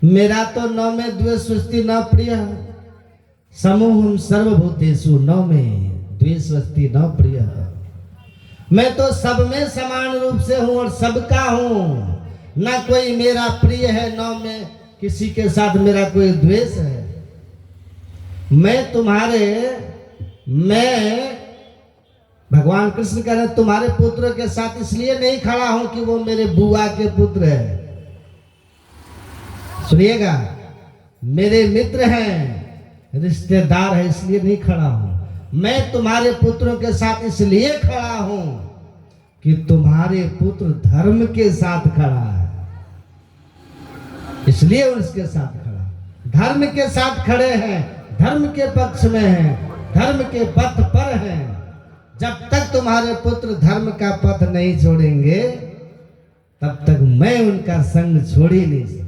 मेरा तो न में द्वेष स्वस्ति न प्रिय, समूह सर्वभूतेषु न में द्वेष स्वस्ति न प्रिय। मैं तो सब में समान रूप से हूं और सबका हूं, न कोई मेरा प्रिय है, न मैं किसी के साथ मेरा कोई द्वेष है। मैं भगवान कृष्ण कह रहे तुम्हारे पुत्र के साथ इसलिए नहीं खड़ा हूं कि वो मेरे बुआ के पुत्र है, सुनिएगा, मेरे मित्र हैं, रिश्तेदार है, इसलिए नहीं खड़ा हूं। मैं तुम्हारे पुत्रों के साथ इसलिए खड़ा हूं कि तुम्हारे पुत्र धर्म के साथ खड़ा है, इसलिए उसके साथ खड़ा। धर्म के साथ खड़े हैं, धर्म के पक्ष में हैं, धर्म के पथ पर हैं। जब तक तुम्हारे पुत्र धर्म का पथ नहीं छोड़ेंगे तब तक मैं उनका संग छोड़ ही नहीं सकता।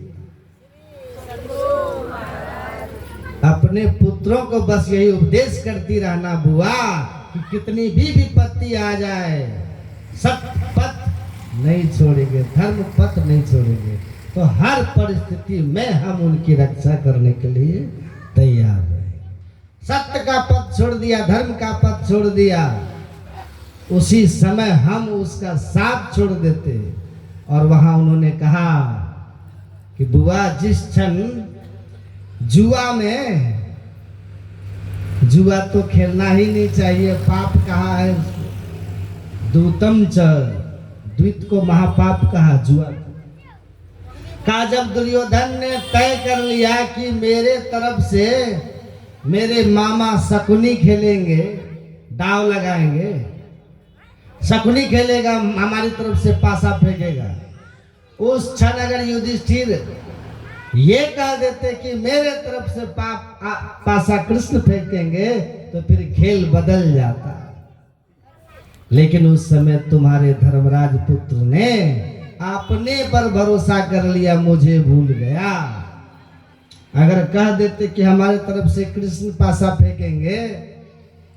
अपने पुत्रों को बस यही उपदेश करती रहना बुआ कि कितनी भी विपत्ति आ जाए, सत्य पथ नहीं छोड़ेंगे, धर्म पथ नहीं छोड़ेंगे। तो हर परिस्थिति में हम उनकी रक्षा करने के लिए तैयार रहे। सत्य का पथ छोड़ दिया, धर्म का पथ छोड़ दिया, उसी समय हम उसका साथ छोड़ देते। और वहां उन्होंने कहा कि बुआ, जिस क्षण जुआ में, जुआ तो खेलना ही नहीं चाहिए, पाप कहा है उसको, दूतम च, द्वित को महापाप कहा जुआ का। जब दुर्योधन ने तय कर लिया कि मेरे तरफ से मेरे मामा शकुनी खेलेंगे, दाव लगाएंगे, शकुनी खेलेगा, हमारी तरफ से पासा फेंकेगा, उस क्षण अगर युधिष्ठिर ये कह देते कि मेरे तरफ से पासा कृष्ण फेंकेंगे तो फिर खेल बदल जाता। लेकिन उस समय तुम्हारे धर्मराज पुत्र ने अपने पर भरोसा कर लिया, मुझे भूल गया। अगर कह देते कि हमारे तरफ से कृष्ण पासा फेंकेंगे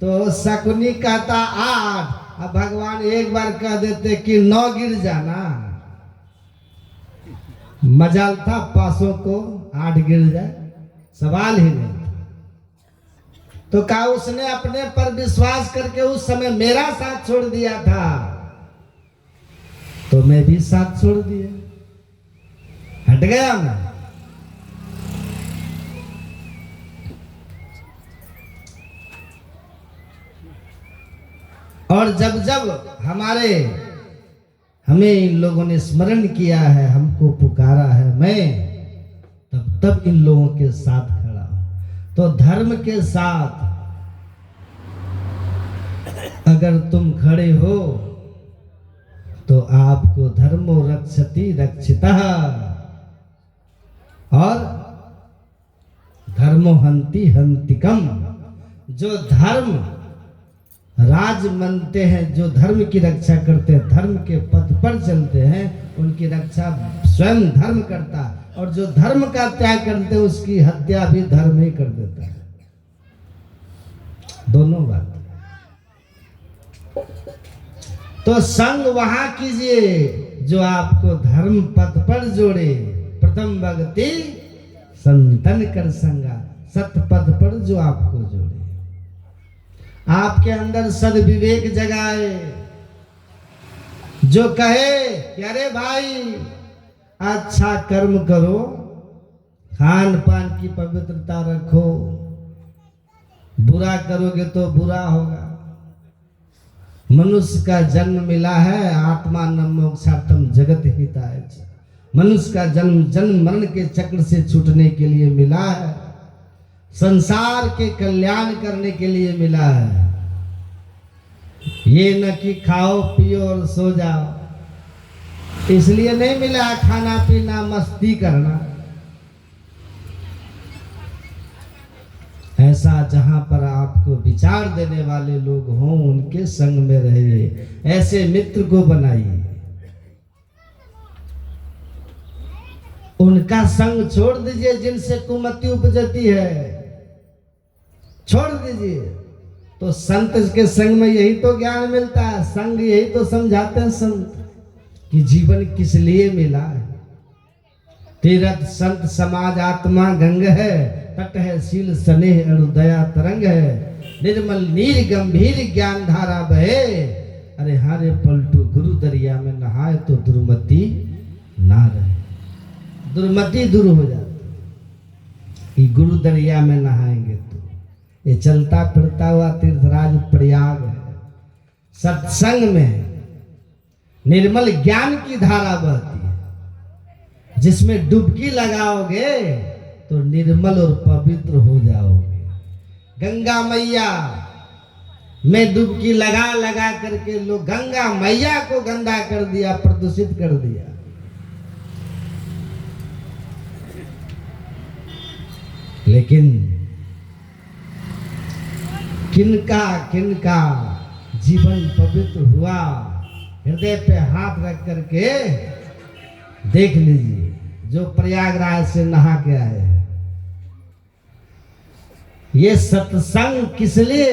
तो शकुनी कहता 8, अब भगवान एक बार कह देते कि 9 गिर जाना, मजाल था पासों को 8 गिर जाए, सवाल ही नहीं। तो कहा उसने अपने पर विश्वास करके उस समय मेरा साथ छोड़ दिया था, तो मैं भी साथ छोड़ दिया, हट गया मैं। और जब जब हमें इन लोगों ने स्मरण किया है, हमको पुकारा है, मैं तब तब इन लोगों के साथ खड़ा हूं। तो धर्म के साथ अगर तुम खड़े हो तो आपको धर्मो रक्षति रक्षितः और धर्मो हंति हंतिकम। जो धर्म राज मानते हैं, जो धर्म की रक्षा करते हैं, धर्म के पथ पर चलते हैं, उनकी रक्षा स्वयं धर्म करता है। और जो धर्म का त्याग करते हैं उसकी हत्या भी धर्म ही कर देता है। दोनों बात। तो संग वहां कीजिए जो आपको धर्म पथ पर जोड़े। प्रथम भक्ति संतन कर संगा, सत्य पथ पर जो आपको जोड़े, आपके अंदर सद्विवेक जगाए, जो कहे कि अरे भाई अच्छा कर्म करो, खान पान की पवित्रता रखो, बुरा करोगे तो बुरा होगा। मनुष्य का जन्म मिला है, आत्मा न मोक्षार्थम जगत हिताय। मनुष्य का जन्म जन्म मरण के चक्र से छूटने के लिए मिला है, संसार के कल्याण करने के लिए मिला है। ये न कि खाओ पियो और सो जाओ, इसलिए नहीं मिला खाना पीना मस्ती करना। ऐसा जहां पर आपको विचार देने वाले लोग हों उनके संग में रहिए, ऐसे मित्र को बनाइए। उनका संग छोड़ दीजिए जिनसे कुमति उपजती है, छोड़ दीजिए। तो संत के संग में यही तो ज्ञान मिलता है, संग यही तो समझाते हैं संत कि जीवन किस लिए मिला है। तीर्थ संत समाज आत्मा गंग है, तट है शील स्नेह अरुदया तरंग है, निर्मल नीर गंभीर ज्ञान धारा बहे। अरे हारे पलटू गुरु दरिया में नहाए तो दुर्मति ना रहे। दुर्मति दूर हो जाती, गुरु दरिया में नहाएंगे तो। ये चलता फिरता हुआ तीर्थराज प्रयाग है। सत्संग में निर्मल ज्ञान की धारा बहती है, जिसमें डुबकी लगाओगे तो निर्मल और पवित्र हो जाओगे। गंगा मैया में डुबकी लगा लगा करके लोग गंगा मैया को गंदा कर दिया, प्रदूषित कर दिया। लेकिन किनका किनका जीवन पवित्र हुआ, हृदय पे हाथ रख करके देख लीजिए, जो प्रयागराज से नहा के आए हैं। ये सत्संग किस लिए?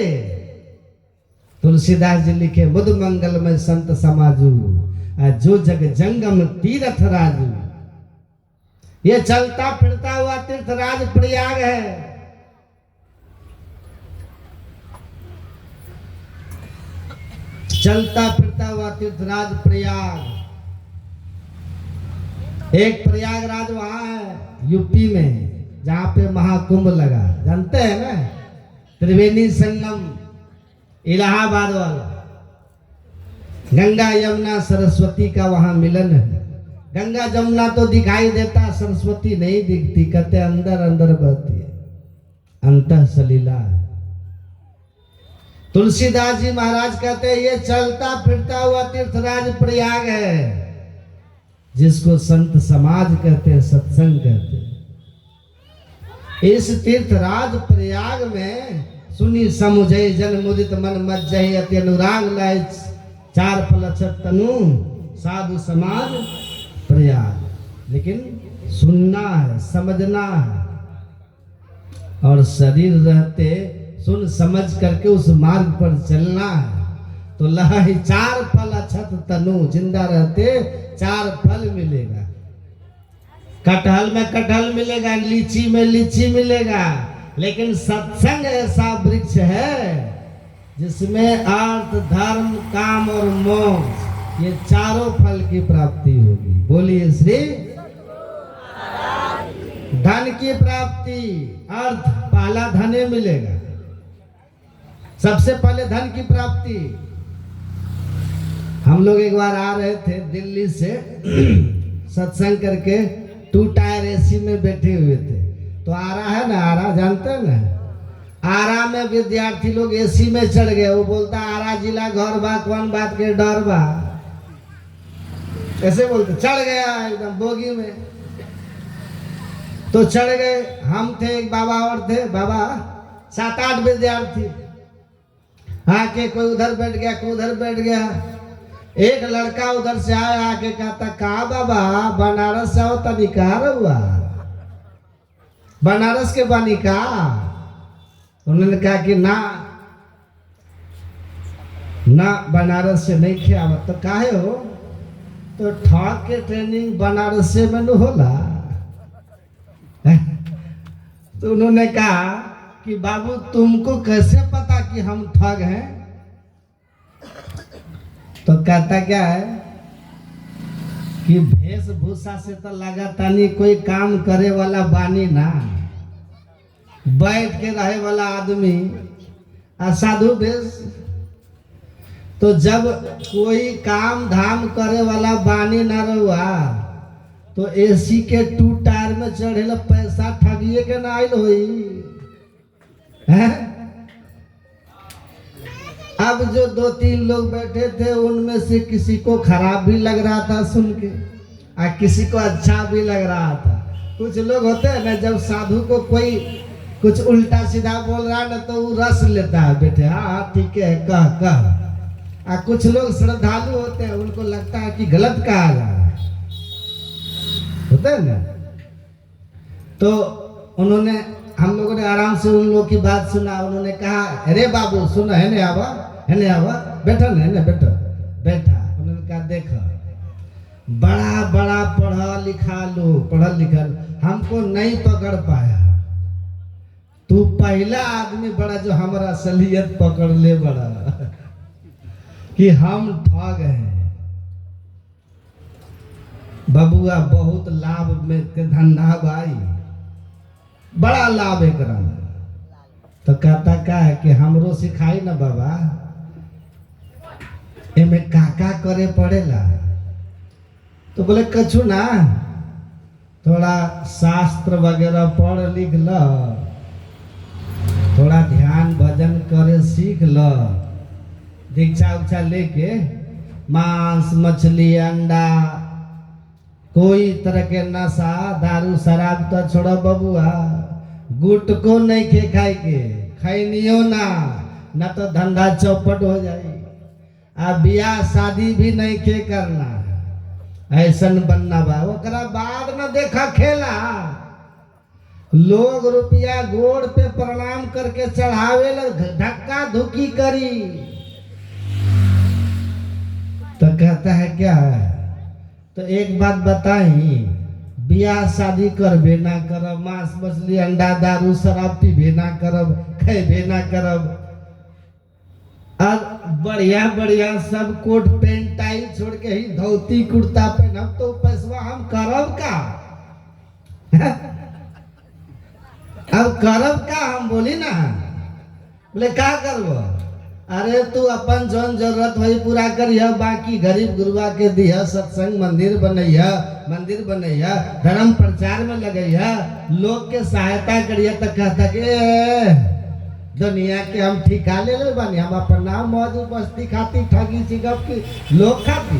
तुलसीदास जी लिखे, बुध मंगल में संत समाजू, जो जग जंगम तीर्थ राजू। ये चलता फिरता हुआ तीर्थराज प्रयाग है। चलता फिरता हुआ तीर्थराज प्रयाग। एक प्रयागराज वहां है यूपी में, जहां पे महाकुंभ लगा, जानते हैं ना, त्रिवेणी संगम, इलाहाबाद वाला। गंगा यमुना सरस्वती का वहां मिलन है। गंगा जमुना तो दिखाई देता, सरस्वती नहीं दिखती, कहते अंदर अंदर बहती है, अंतः सलीला है। तुलसीदास जी महाराज कहते हैं ये चलता फिरता हुआ तीर्थराज प्रयाग है, जिसको संत समाज कहते हैं, सत्संग कहते हैं। इस तीर्थराज प्रयाग में सुनी समुझे जन मुदित मन मज्जहि, अति अनुराग लाय चार फल अक्षत तनु, साधु समाज प्रयाग। लेकिन सुनना है, समझना है, और शरीर रहते सुन समझ करके उस मार्ग पर चलना है। तो लही चार फल अक्षत तनु, जिंदा रहते चार फल मिलेगा। कटहल में कटहल मिलेगा, लीची में लीची मिलेगा, लेकिन सत्संग ऐसा वृक्ष है जिसमें अर्थ, धर्म, काम और मोक्ष, ये चारों फल की प्राप्ति होगी। बोलिए श्री धन की प्राप्ति, अर्थ, पहला धन मिलेगा, सबसे पहले धन की प्राप्ति। हम लोग एक बार आ रहे थे दिल्ली से सत्संग करके, 2 टायर एसी में बैठे हुए थे। तो आरा है ना, आरा जानते हैं ना, आरा में विद्यार्थी लोग एसी में चढ़ गए। वो बोलता आरा जिला घर बा, कौन बात के डर बा, ऐसे बोलते। चढ़ गया एकदम बोगी में, तो चढ़ गए। हम थे, एक बाबा और थे, बाबा 7-8 विद्यार्थी। आके कोई उधर बैठ गया, कोई उधर बैठ गया। एक लड़का उधर से आया, आके कहता कहा बाबा बनारस से आओ तनिकार हुआ, बनारस के बानी का। उन्होंने कहा कि ना ना बनारस से नहीं किया। तो काहे हो? तो ठग के ट्रेनिंग बनारस से में न होला। तो उन्होंने कहा कि बाबू तुमको कैसे पता कि हम ठग हैं? तो कहता क्या है कि वेशभूषा से तो लगाता नहीं कोई काम करे वाला बानी ना, बैठ के रहे वाला आदमी, असाधु भेष। तो जब कोई काम धाम करे वाला बानी ना रहुआ, तो एसी के 2 टायर में चढ़े पैसा ठगिए के ना आयल होई है? अब जो 2-3 लोग बैठे थे, उनमें से किसी को खराब भी लग रहा था सुन के, और किसी को अच्छा भी लग रहा था। कुछ लोग होते हैं ना, जब साधु को कोई कुछ उल्टा सीधा बोल रहा है ना, तो वो रस लेता है, बेटे हाँ ठीक है कह कह। और कुछ लोग श्रद्धालु होते हैं, उनको लगता है कि गलत कहा जा रहा है, होता है ना। तो उन्होंने, हम लोगों ने आराम से उन लोगों की बात सुना। उन्होंने कहा अरे बाबू सुनो, है ना आवा, है ना आवा, बैठा ना, है ना बैठो, बैठा। उन्होंने कहा देखो बड़ा बड़ा पढ़ा लिखा लोग, पढ़ा लिखा हमको नहीं पकड़ पाया, तू पहला आदमी बड़ा जो हमारा असलियत पकड़ ले बड़ा कि हम ठग हैं। बबुआ बहुत लाभ में के धंधा भाई, बड़ा लाभ एक रंग। तो कहता क्या है कि हमरो सिखाई ना बाबा, एमे काका करे पड़ेला। तो बोले कछु ना, थोड़ा शास्त्र वगैरह पढ़ लिख ल, थोड़ा ध्यान भजन करे सीख ल, दीक्षा उक्षा लेके मांस मछली अंडा कोई तरह के नशा दारू शराब तो छोड़ो बबुआ, गुटको नहीं खे खाए के, खैनियो ना, न तो धंधा चौपट हो जाए। अब ब्याह शादी भी नहीं खे करना, ऐसन बनना बा। ओकरा बाद न देखा खेला, लोग रुपया गोड़ पे प्रणाम करके चढ़ावे लग, धक्का धुकी करी तो कहता है क्या है। तो एक बात बताई, बियाह शादी करबे ना करब, मांस मछली अंडा दारू शराब पीबे ना करब, खेबे ना करब, अब बढ़िया बढ़िया सब कोट पेंट टाई छोड़ के ही धोती कुर्ता पहनब तो पैसवा हम करब का? अब करब का? हम बोली ना, बोले का करब? अरे तू अपन जौन जरूरत वही पूरा करिह, बाकी गरीब गुरुआ के दिह, सत्संग मंदिर बनैया, धर्म प्रचार में लगैया, लोग के सहायता करिए। तो कहता कि दुनिया के हम ठिका ले बानी, हम अपन नाम मौज बस्ती खाती ठगी चिगप की लोग खाती।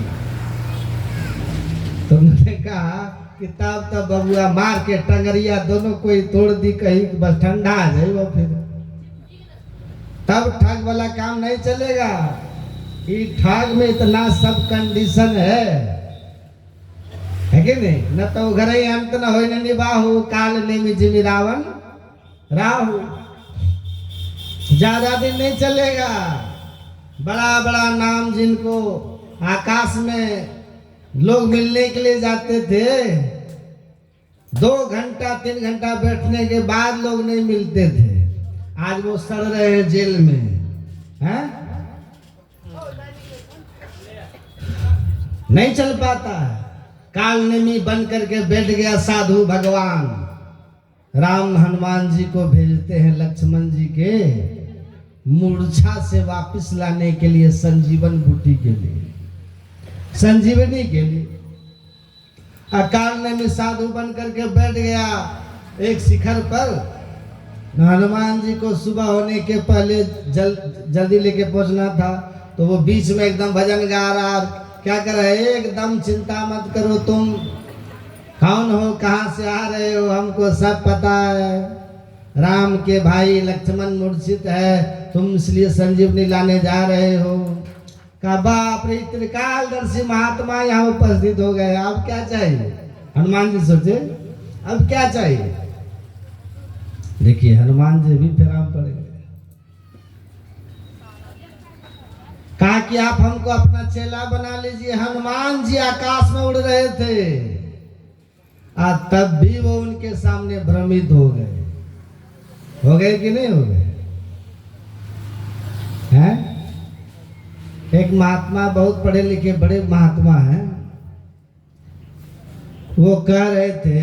तुमने कहा कि तब तो बबुआ मार के टंगरिया दोनों कोई तोड़ दी कहीं, बस ठंडा आ जाए वो फिर, तब ठग वाला काम नहीं चलेगा। ये ठग में इतना सब कंडीशन है कि नहीं? न तो घर ही अंत न हो निबाहु, काल नेमि जिमि रावण राहु। ज्यादा दिन नहीं चलेगा। बड़ा बड़ा नाम जिनको आकाश में लोग मिलने के लिए जाते थे, 2 घंटा 3 घंटा बैठने के बाद लोग नहीं मिलते थे, आज वो सड़ रहे हैं जेल में, हैं? नहीं चल पाता है। काल नेमी बन करके बैठ गया साधु भगवान। राम हनुमान जी को भेजते हैं लक्ष्मण जी के मूर्छा से वापस लाने के लिए, संजीवन बूटी के लिए, संजीवनी के लिए। काल नेमी साधु बन करके बैठ गया एक शिखर पर। हनुमान जी को सुबह होने के पहले जल्दी लेके पहुंचना था, तो वो बीच में एकदम भजन गा रहा, क्या कर रहे, एकदम चिंता मत करो, तुम कौन हो, कहाँ से आ रहे हो, हमको सब पता है, राम के भाई लक्ष्मण मूर्छित है, तुम इसलिए संजीवनी लाने जा रहे हो। कहा बाप रे, त्रिकालदर्शी महात्मा यहाँ उपस्थित हो गए, अब क्या चाहिए? हनुमान जी सोचे अब क्या चाहिए। देखिए हनुमान जी भी फेराम पड़ गए। कहा कि आप हमको अपना चेला बना लीजिए। हनुमान जी आकाश में उड़ रहे थे, तब भी वो उनके सामने भ्रमित हो गए कि नहीं हो गए? हैं? एक महात्मा, बहुत पढ़े लिखे बड़े महात्मा हैं, वो कह रहे थे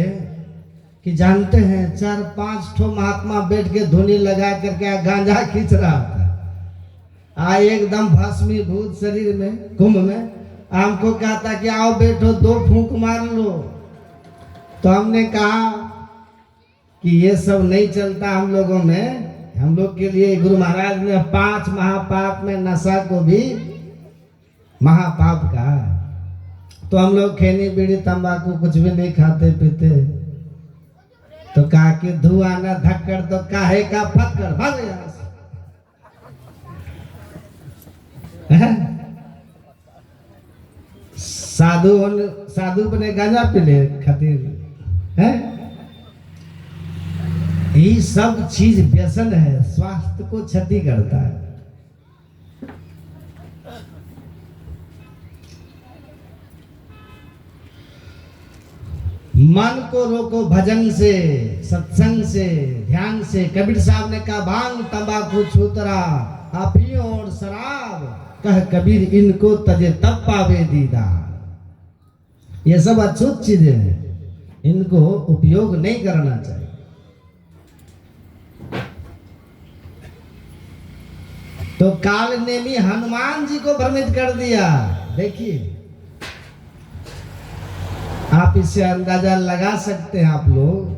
कि जानते हैं 4-5 ठो महात्मा बैठ के धुनी लगा करके गांजा खींच रहा था, एकदम भस्मीभूत शरीर में, कुंभ में। हमको कहता कि आओ बैठो, 2 फूंक मार लो। तो हमने कहा कि ये सब नहीं चलता हम लोगों में। हम लोग के लिए गुरु महाराज ने 5 महापाप में नशा को भी महापाप कहा। तो हम लोग खैनी बीड़ी तंबाकू कुछ भी नहीं खाते पीते। तो कहा कि धुआं न धक्कड़ तो काहे का फक्कड़, भाग यहाँ से। साधु बने गांजा पीले खातिर है। ये सब चीज व्यसन है, स्वास्थ्य को क्षति करता है। मन को रोको भजन से, सत्संग से, ध्यान से। कबीर साहब ने कहा भांग तंबाकू छूतरा अफीम और शराब, कह कबीर इनको तजे तब पावे दीदार। ये सब अछूत चीजें हैं, इनको उपयोग नहीं करना चाहिए। तो काल ने भी हनुमान जी को भ्रमित कर दिया। देखिए आप इससे अंदाजा लगा सकते हैं आप लोग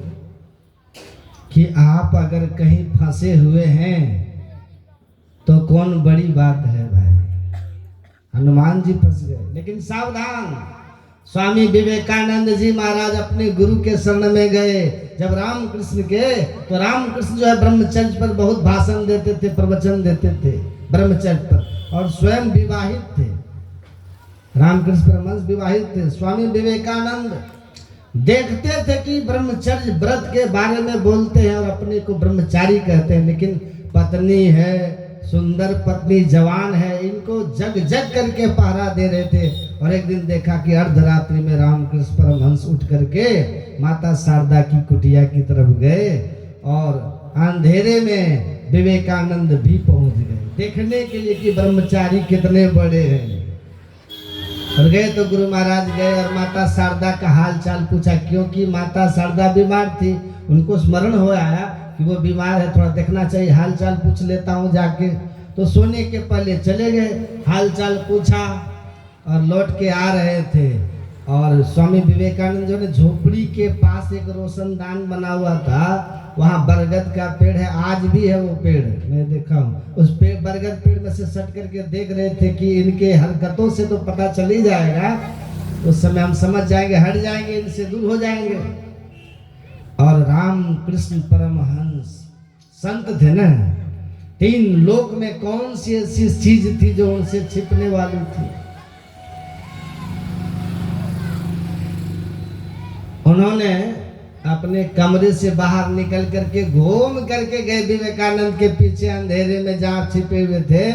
कि आप अगर कहीं फंसे हुए हैं तो कौन बड़ी बात है भाई। हनुमान जी फंस गए, लेकिन सावधान। स्वामी विवेकानंद जी महाराज अपने गुरु के शरण में गए जब रामकृष्ण के, तो रामकृष्ण जो है ब्रह्मचर्य पर बहुत भाषण देते थे, प्रवचन देते थे ब्रह्मचर्य पर, और स्वयं विवाहित थे। रामकृष्ण परमहंस विवाहित थे। स्वामी विवेकानंद देखते थे कि ब्रह्मचर्य व्रत के बारे में बोलते हैं और अपने को ब्रह्मचारी कहते हैं, लेकिन पत्नी है, सुंदर पत्नी, जवान है, इनको जग जग करके पहरा दे रहे थे। और एक दिन देखा कि अर्धरात्रि में रामकृष्ण परमहंस उठ करके माता शारदा की कुटिया की तरफ गए और अंधेरे में विवेकानंद भी पहुंच गए देखने के लिए कि ब्रह्मचारी कितने बड़े हैं। और गए तो गुरु महाराज गए और माता शारदा का हाल चाल पूछा, क्योंकि माता शारदा बीमार थी। उनको स्मरण हो आया कि वो बीमार है, थोड़ा देखना चाहिए, हाल चाल पूछ लेता हूँ जाके। तो सोने के पहले चले गए, हाल चाल पूछा और लौट के आ रहे थे। और स्वामी विवेकानंद जो ने झोपड़ी के पास एक रोशनदान बना हुआ था, वहाँ बरगद का पेड़ है, आज भी है वो पेड़, मैं देखा हूँ। उस पेड़, बरगद पेड़ में से सट करके देख रहे थे कि इनके हरकतों से तो पता चल ही जाएगा, उस समय हम समझ जाएंगे, हट जाएंगे, इनसे दूर हो जाएंगे। और राम कृष्ण परमहंस संत थे ना, 3 लोक में कौन सी ऐसी चीज थी जो उनसे छिपने वाली थी। उन्होंने अपने कमरे से बाहर निकल करके घूम करके गए विवेकानंद के पीछे अंधेरे में जहाँ छिपे हुए थे,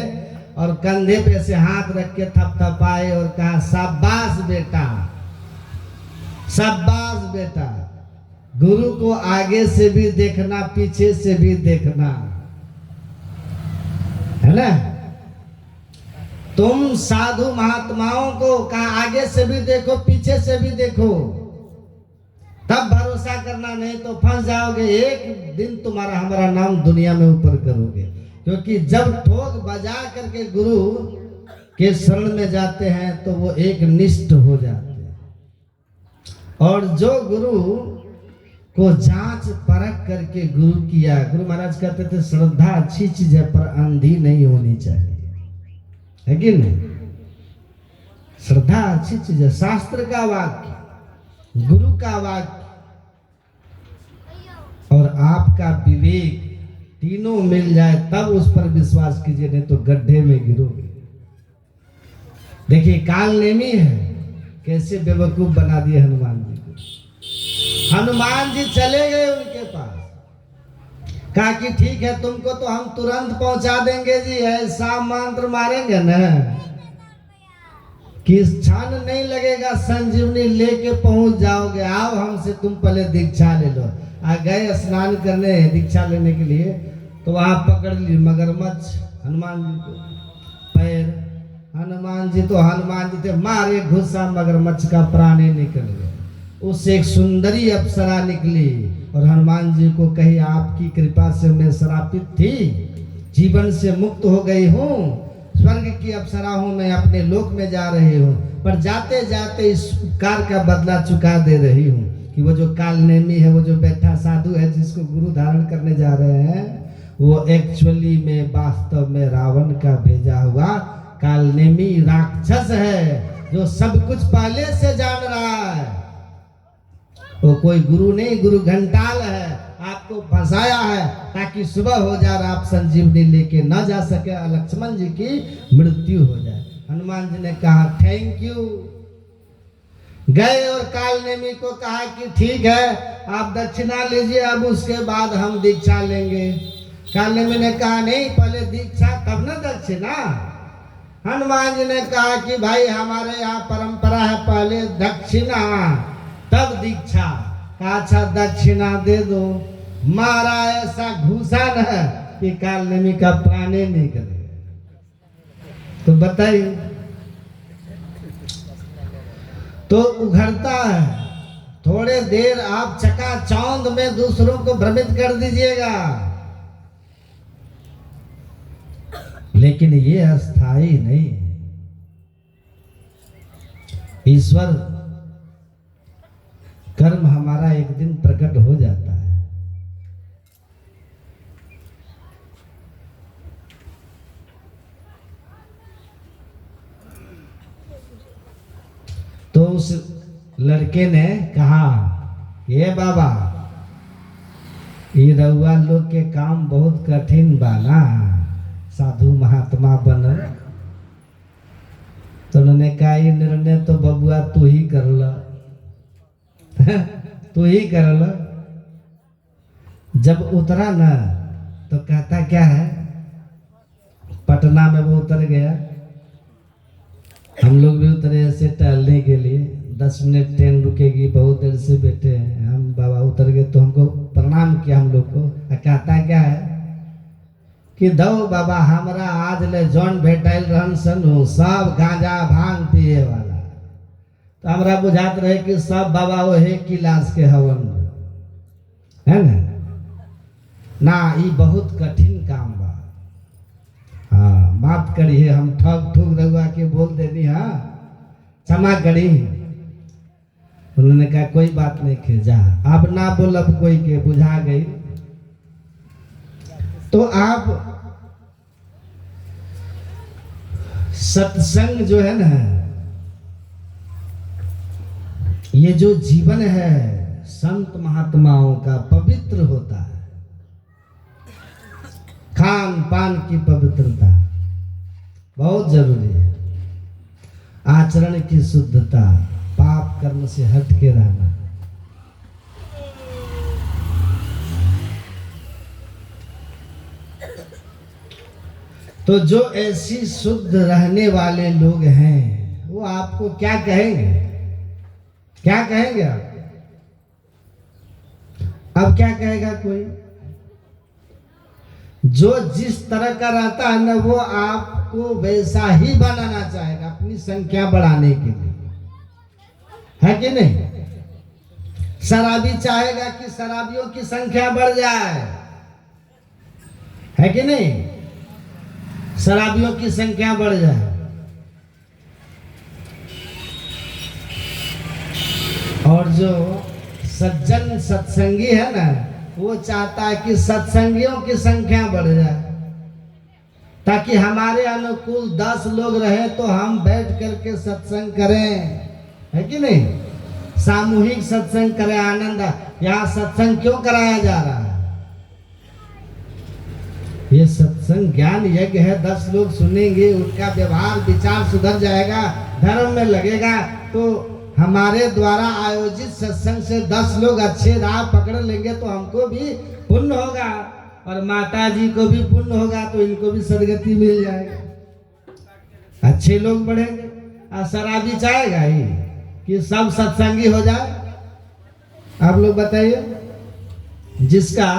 और कंधे पे से हाथ रख के थपथपाए और कहा, शाबाश बेटा, शाबाश बेटा, गुरु को आगे से भी देखना, पीछे से भी देखना, है ना। तुम साधु महात्माओं को कहा आगे से भी देखो, पीछे से भी देखो, तब भरोसा करना, नहीं तो फंस जाओगे। एक दिन तुम्हारा हमारा नाम दुनिया में ऊपर करोगे। क्योंकि जब ठोक बजा करके गुरु के शरण में जाते हैं तो वो एक निष्ठ हो जाते हैं। और जो गुरु को जांच परख करके गुरु किया, गुरु महाराज कहते थे श्रद्धा अच्छी चीज है पर अंधी नहीं होनी चाहिए, है कि नहीं। श्रद्धा अच्छी चीज है, शास्त्र का वाक्य, गुरु का वाक्य और आपका विवेक, तीनों मिल जाए तब उस पर विश्वास कीजिए, नहीं तो गड्ढे में गिरोगे। देखिए काल नेमी है, कैसे बेवकूफ बना दिए हनुमान जी को। हनुमान जी चले गए उनके पास, कहा कि ठीक है तुमको तो हम तुरंत पहुंचा देंगे जी, ऐसा मंत्र मारेंगे न कि क्षण नहीं लगेगा, संजीवनी लेके पहुंच जाओगे। आओ हमसे, तुम पहले दीक्षा ले लो। आ गए स्नान करने दीक्षा लेने के लिए, तो वहां पकड़ ली मगरमच्छ हनुमान जी को, पैर, हनुमान जी तो हनुमान जी थे, मारे घुसा मगरमच्छ का प्राण ही निकल गया। उससे एक सुंदरी अप्सरा निकली और हनुमान जी को कही, आपकी कृपा से मैं श्रापित थी, जीवन से मुक्त हो गई हूँ, स्वर्ग की अप्सरा हूँ, मैं अपने लोक में जा रही हूँ, पर जाते जाते इस उपकार का बदला चुका दे रही हूँ कि वो जो काल नेमी है, वो जो बैठा साधु है जिसको गुरु धारण करने जा रहे हैं, वो एक्चुअली में वास्तव में रावण का भेजा हुआ काल नेमी राक्षस है, जो सब कुछ पहले से जान रहा है। वो कोई गुरु नहीं, गुरु घंटाल है, आपको फंसाया है ताकि सुबह हो जाए आप संजीवनी लेके न जा सके, लक्ष्मण जी की मृत्यु हो जाए। हनुमान जी ने कहा थैंक यू। गए और काल नेमी को कहा कि ठीक है आप दक्षिणा लीजिए, अब उसके बाद हम दीक्षा लेंगे। काल नेमी ने कहा नहीं, पहले दीक्षा तब न दक्षिणा। हनुमान जी ने कहा कि भाई हमारे यहाँ परंपरा है पहले दक्षिणा तब दीक्षा। कहा अच्छा दक्षिणा दे दो। मारा ऐसा घूसा न कि काल नेमी का प्राण ही नहीं करे। तो बताइए, तो उघड़ता है, थोड़े देर आप चकाचौंध में दूसरों को भ्रमित कर दीजिएगा, लेकिन ये अस्थाई नहीं। ईश्वर कर्म हमारा एक दिन प्रकट हो जाता है। तो उस लड़के ने कहा ये बाबा, ये रउआ लोग के काम बहुत कठिन बाना, साधु महात्मा बनल। तो उन्होंने कहा ई निर्णय तो बबुआ तू ही कर ला तू ही कर ला। जब उतरा ना तो कहता क्या है, पटना में वो उतर गया, हम लोग भी उतरे ऐसे टहलने के लिए, 10 मिनट ट्रेन रुकेगी, बहुत देर से बैठे हैं हम। बाबा उतर गए तो हमको प्रणाम किया हम लोग को। कहता क्या है कि दो बाबा हमरा आज ले जौन भेटाइल रहन सन सब गांजा भांग पिए वाला। तो हमरा बुझात रहे कि सब बाबा वही क्लास के हवन है ना। ये बहुत कठिन काम बा। हाँ माफ करिए, हम ठग ठुक रहुआ के बोल देनी, हाँ क्षमा करी। उन्होंने कहा कोई बात नहीं खे जा, अब ना बोलब कोई के, बुझा गई। तो आप सत्संग जो है ना, ये जो जीवन है संत महात्माओं का पवित्र होता है। खान पान की पवित्रता बहुत जरूरी है, आचरण की शुद्धता, पाप कर्म से हट के रहना। तो जो ऐसी शुद्ध रहने वाले लोग हैं वो आपको क्या कहेंगे, क्या कहेंगे आप? अब क्या कहेगा कोई? जो जिस तरह का रहता है ना वो आपको वैसा ही बनाना चाहेगा अपनी संख्या बढ़ाने के लिए, है कि नहीं? शराबी चाहेगा कि शराबियों की संख्या बढ़ जाए, है कि नहीं? शराबियों की संख्या बढ़ जाए। और जो सज्जन सत्संगी है ना वो चाहता है कि सत्संगियों की संख्या बढ़ जाए, ताकि हमारे अनुकूल 10 लोग रहे तो हम बैठ करके सत्संग करें, है कि नहीं? सामूहिक सत्संग करें, आनंद। यहाँ सत्संग क्यों कराया जा रहा है? ये सत्संग ज्ञान यज्ञ है, 10 लोग सुनेंगे, उनका व्यवहार विचार सुधर जाएगा, धर्म में लगेगा। तो हमारे द्वारा आयोजित सत्संग से 10 लोग अच्छे राह पकड़ लेंगे तो हमको भी पुण्य होगा और माता जी को भी पुण्य होगा, तो इनको भी सदगति मिल जाएगा, अच्छे लोग बढ़ेंगे। शराबी चाहेगा ही कि सब सत्संगी हो जाए? आप लोग बताइए, जिसका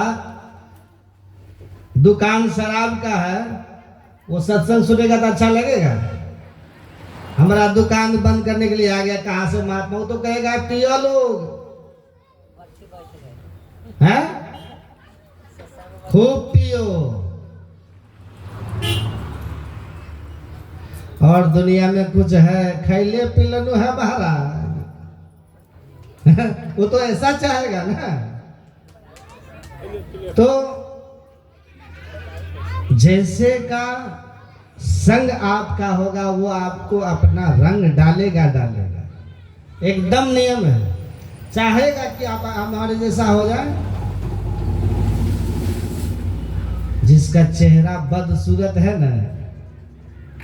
दुकान शराब का है वो सत्संग सुनेगा तो अच्छा लगेगा? हमारा दुकान बंद करने के लिए आ गया, कहां से महात्मा? तो कहेगा पियो लोग, हैं खूब पियो। और दुनिया में कुछ है खैले पिलनु है महाराज वो तो ऐसा चाहेगा ना। तो जैसे का संग आपका होगा वो आपको अपना रंग डालेगा डालेगा, एकदम नियम है। चाहेगा कि आप हमारे जैसा हो जाए। जिसका चेहरा बदसूरत है ना,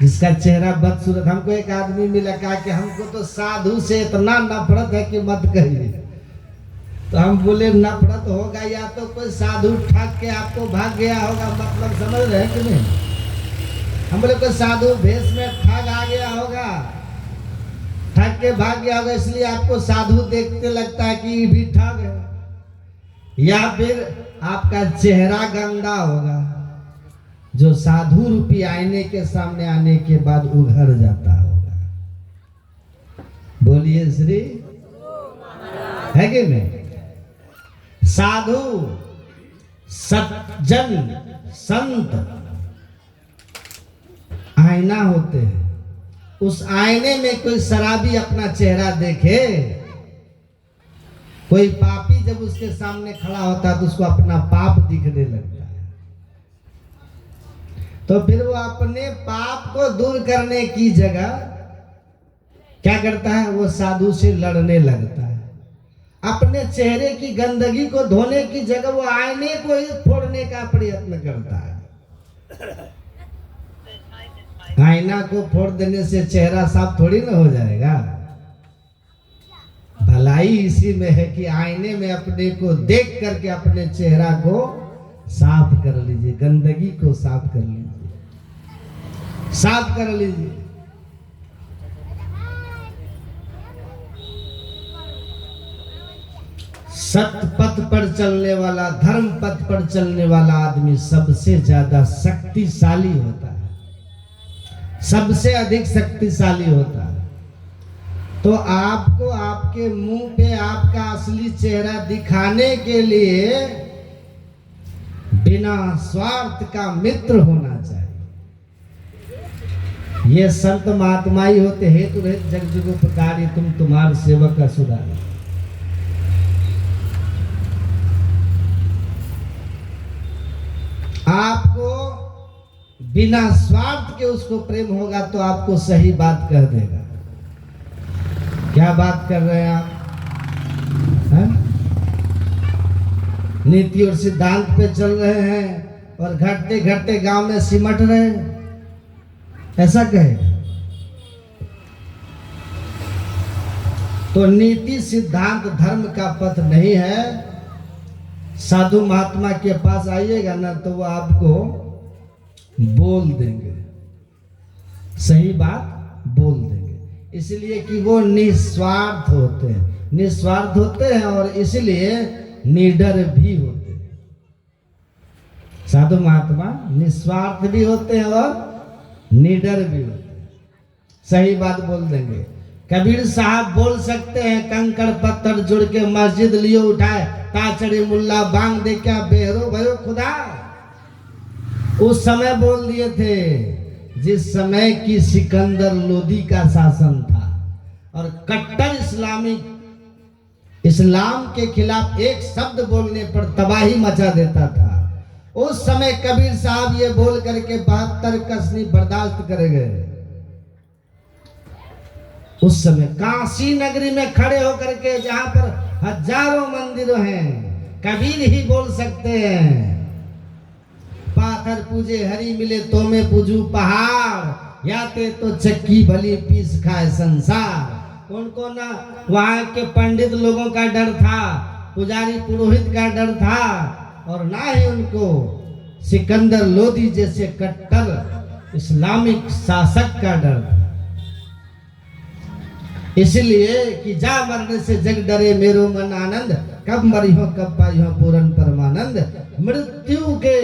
जिसका चेहरा बदसूरत, हमको एक आदमी मिला, कहा कि हमको तो साधु से इतना नफरत है कि मत कहिए। तो हम बोले नफरत होगा या तो कोई साधु ठग के आपको भाग गया होगा, मतलब समझ रहे हैं कि नहीं? हम बोले कोई साधु भेष में ठग आ गया होगा, ठग के भाग गया होगा, इसलिए आपको साधु देखते लगता है कि ये भी ठग है। या फिर आपका चेहरा गंदा होगा जो साधु रूपी आईने के सामने आने के बाद उघड़ जाता होगा। बोलिए श्री, है कि नहीं? साधु सज्जन संत आईना होते हैं। उस आईने में कोई शराबी अपना चेहरा देखे, कोई पापी जब उसके सामने खड़ा होता है तो उसको अपना पाप दिखने लगता है। तो फिर वो अपने पाप को दूर करने की जगह क्या करता है? वो साधु से लड़ने लगता है। अपने चेहरे की गंदगी को धोने की जगह वो आईने को ही फोड़ने का प्रयत्न करता है। आईना आईना को फोड़ देने से चेहरा साफ थोड़ी ना हो जाएगा। भलाई इसी में है कि आईने में अपने को देख करके अपने चेहरा को साफ कर लीजिए, गंदगी को साफ कर लीजिए, साफ कर लीजिए। सत्य पथ पर चलने वाला, धर्म पथ पर चलने वाला आदमी सबसे ज्यादा शक्तिशाली होता है, सबसे अधिक शक्तिशाली होता है। तो आपको आपके मुंह पे आपका असली चेहरा दिखाने के लिए बिना स्वार्थ का मित्र होना चाहिए। ये संत महात्मा ही होते, हेतु रहित जग जुगोपकारी, तुम तुम्हारे सेवक का सुधार। आपको बिना स्वार्थ के उसको प्रेम होगा तो आपको सही बात कह देगा। क्या बात कर रहे हैं आप? नीति और सिद्धांत पे चल रहे हैं और घटते घटते गांव में सिमट रहे हैं, ऐसा कहे तो नीति सिद्धांत धर्म का पथ नहीं है। साधु महात्मा के पास आइएगा ना तो वो आपको बोल देंगे, सही बात बोल देंगे, इसलिए कि वो निस्वार्थ होते हैं, निस्वार्थ होते हैं और इसलिए निडर भी होते हैं। साधु महात्मा निस्वार्थ भी होते हैं और निडर भी होते हैं, सही बात बोल देंगे। कबीर साहब बोल सकते हैं, कंकड़ पत्थर जुड़ के मस्जिद लियो उठाए, ताचड़ी मुल्ला बांग दे क्या बेहरो भयो खुदा। उस समय बोल दिए थे जिस समय की सिकंदर लोदी का शासन था और कट्टर इस्लाम के खिलाफ एक शब्द बोलने पर तबाही मचा देता था। उस समय कबीर साहब ये बोल करके 72 कसनी बर्दाश्त कर गए। उस समय काशी नगरी में खड़े होकर के, जहां पर हजारों मंदिर हैं, कबीर ही बोल सकते हैं, पाथर पूजे हरि मिले तो मैं पूजू पहाड़, याते तो चक्की भली पीस खाए संसार। उनको ना वहां के पंडित लोगों का डर था, पुजारी पुरोहित का डर था, और ना ही उनको सिकंदर लोदी जैसे कट्टर इस्लामिक शासक का डर था। इसलिए कि जा मरने से जग डरे मेरो मन आनंद, कब मरी हो कब पाई हो पूर्ण परमानंद। मृत्यु के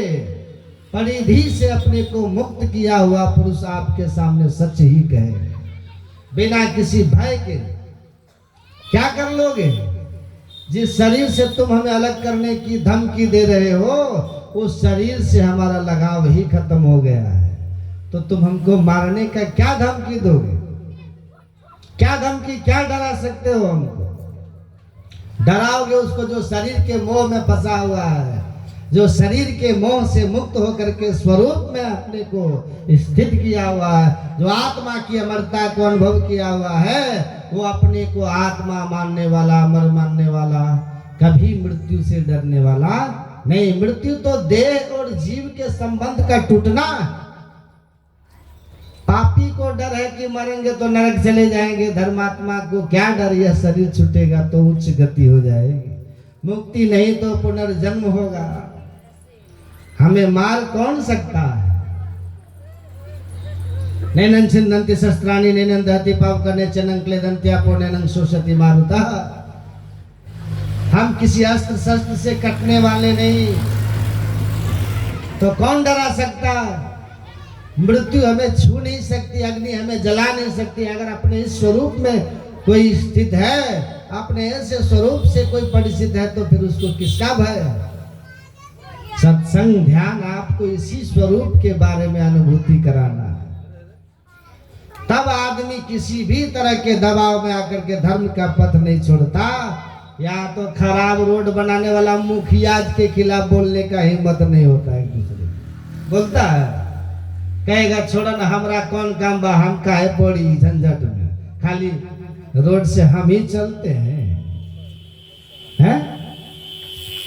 परिधि से अपने को मुक्त किया हुआ पुरुष आपके सामने सच ही कहे, बिना किसी भय के। क्या कर लोगे? जिस शरीर से तुम हमें अलग करने की धमकी दे रहे हो, उस शरीर से हमारा लगाव ही खत्म हो गया है, तो तुम हमको मारने का क्या धमकी दोगे? क्या धमकी, क्या डरा सकते हो हमको? डराओगे उसको जो शरीर के मोह में फंसा हुआ है, जो शरीर के मोह से मुक्त होकर के स्वरूप में अपने को स्थित किया हुआ है, जो आत्मा की अमरता को अनुभव किया हुआ है, वो अपने को आत्मा मानने वाला, अमर मानने वाला, कभी मृत्यु से डरने वाला नहीं। मृत्यु तो देह और जीव के संबंध का टूटना। पापी को डर है कि मरेंगे तो नरक चले जाएंगे, धर्मात्मा को क्या डर, यह शरीर छूटेगा तो उच्च गति हो जाएगी, मुक्ति नहीं तो पुनर्जन्म होगा, हमें मार कौन सकता है? नैनन छिन्दन्ति शस्त्राणि नैनन दहति पावकर्णे चनं क्लेदन्त्यापो नैनं शोषति मारुतः। हम किसी अस्त्र शस्त्र से कटने वाले नहीं, तो कौन डरा सकता? मृत्यु हमें छू नहीं सकती, अग्नि हमें जला नहीं सकती। अगर अपने इस स्वरूप में कोई स्थित है, अपने ऐसे स्वरूप से कोई परिचित है, तो फिर उसको किसका भय? सत्संग ध्यान आपको इसी स्वरूप के बारे में अनुभूति कराना है, तब आदमी किसी भी तरह के दबाव में आकर के धर्म का पथ नहीं छोड़ता। या तो खराब रोड बनाने वाला मुखिया के खिलाफ बोलने का हिम्मत नहीं होता है, दूसरे बोलता है, कहेगा छोड़ो ना, हमरा कौन काम बा, हम काहे पड़ी झंझट में, खाली रोड से हम ही चलते हैं।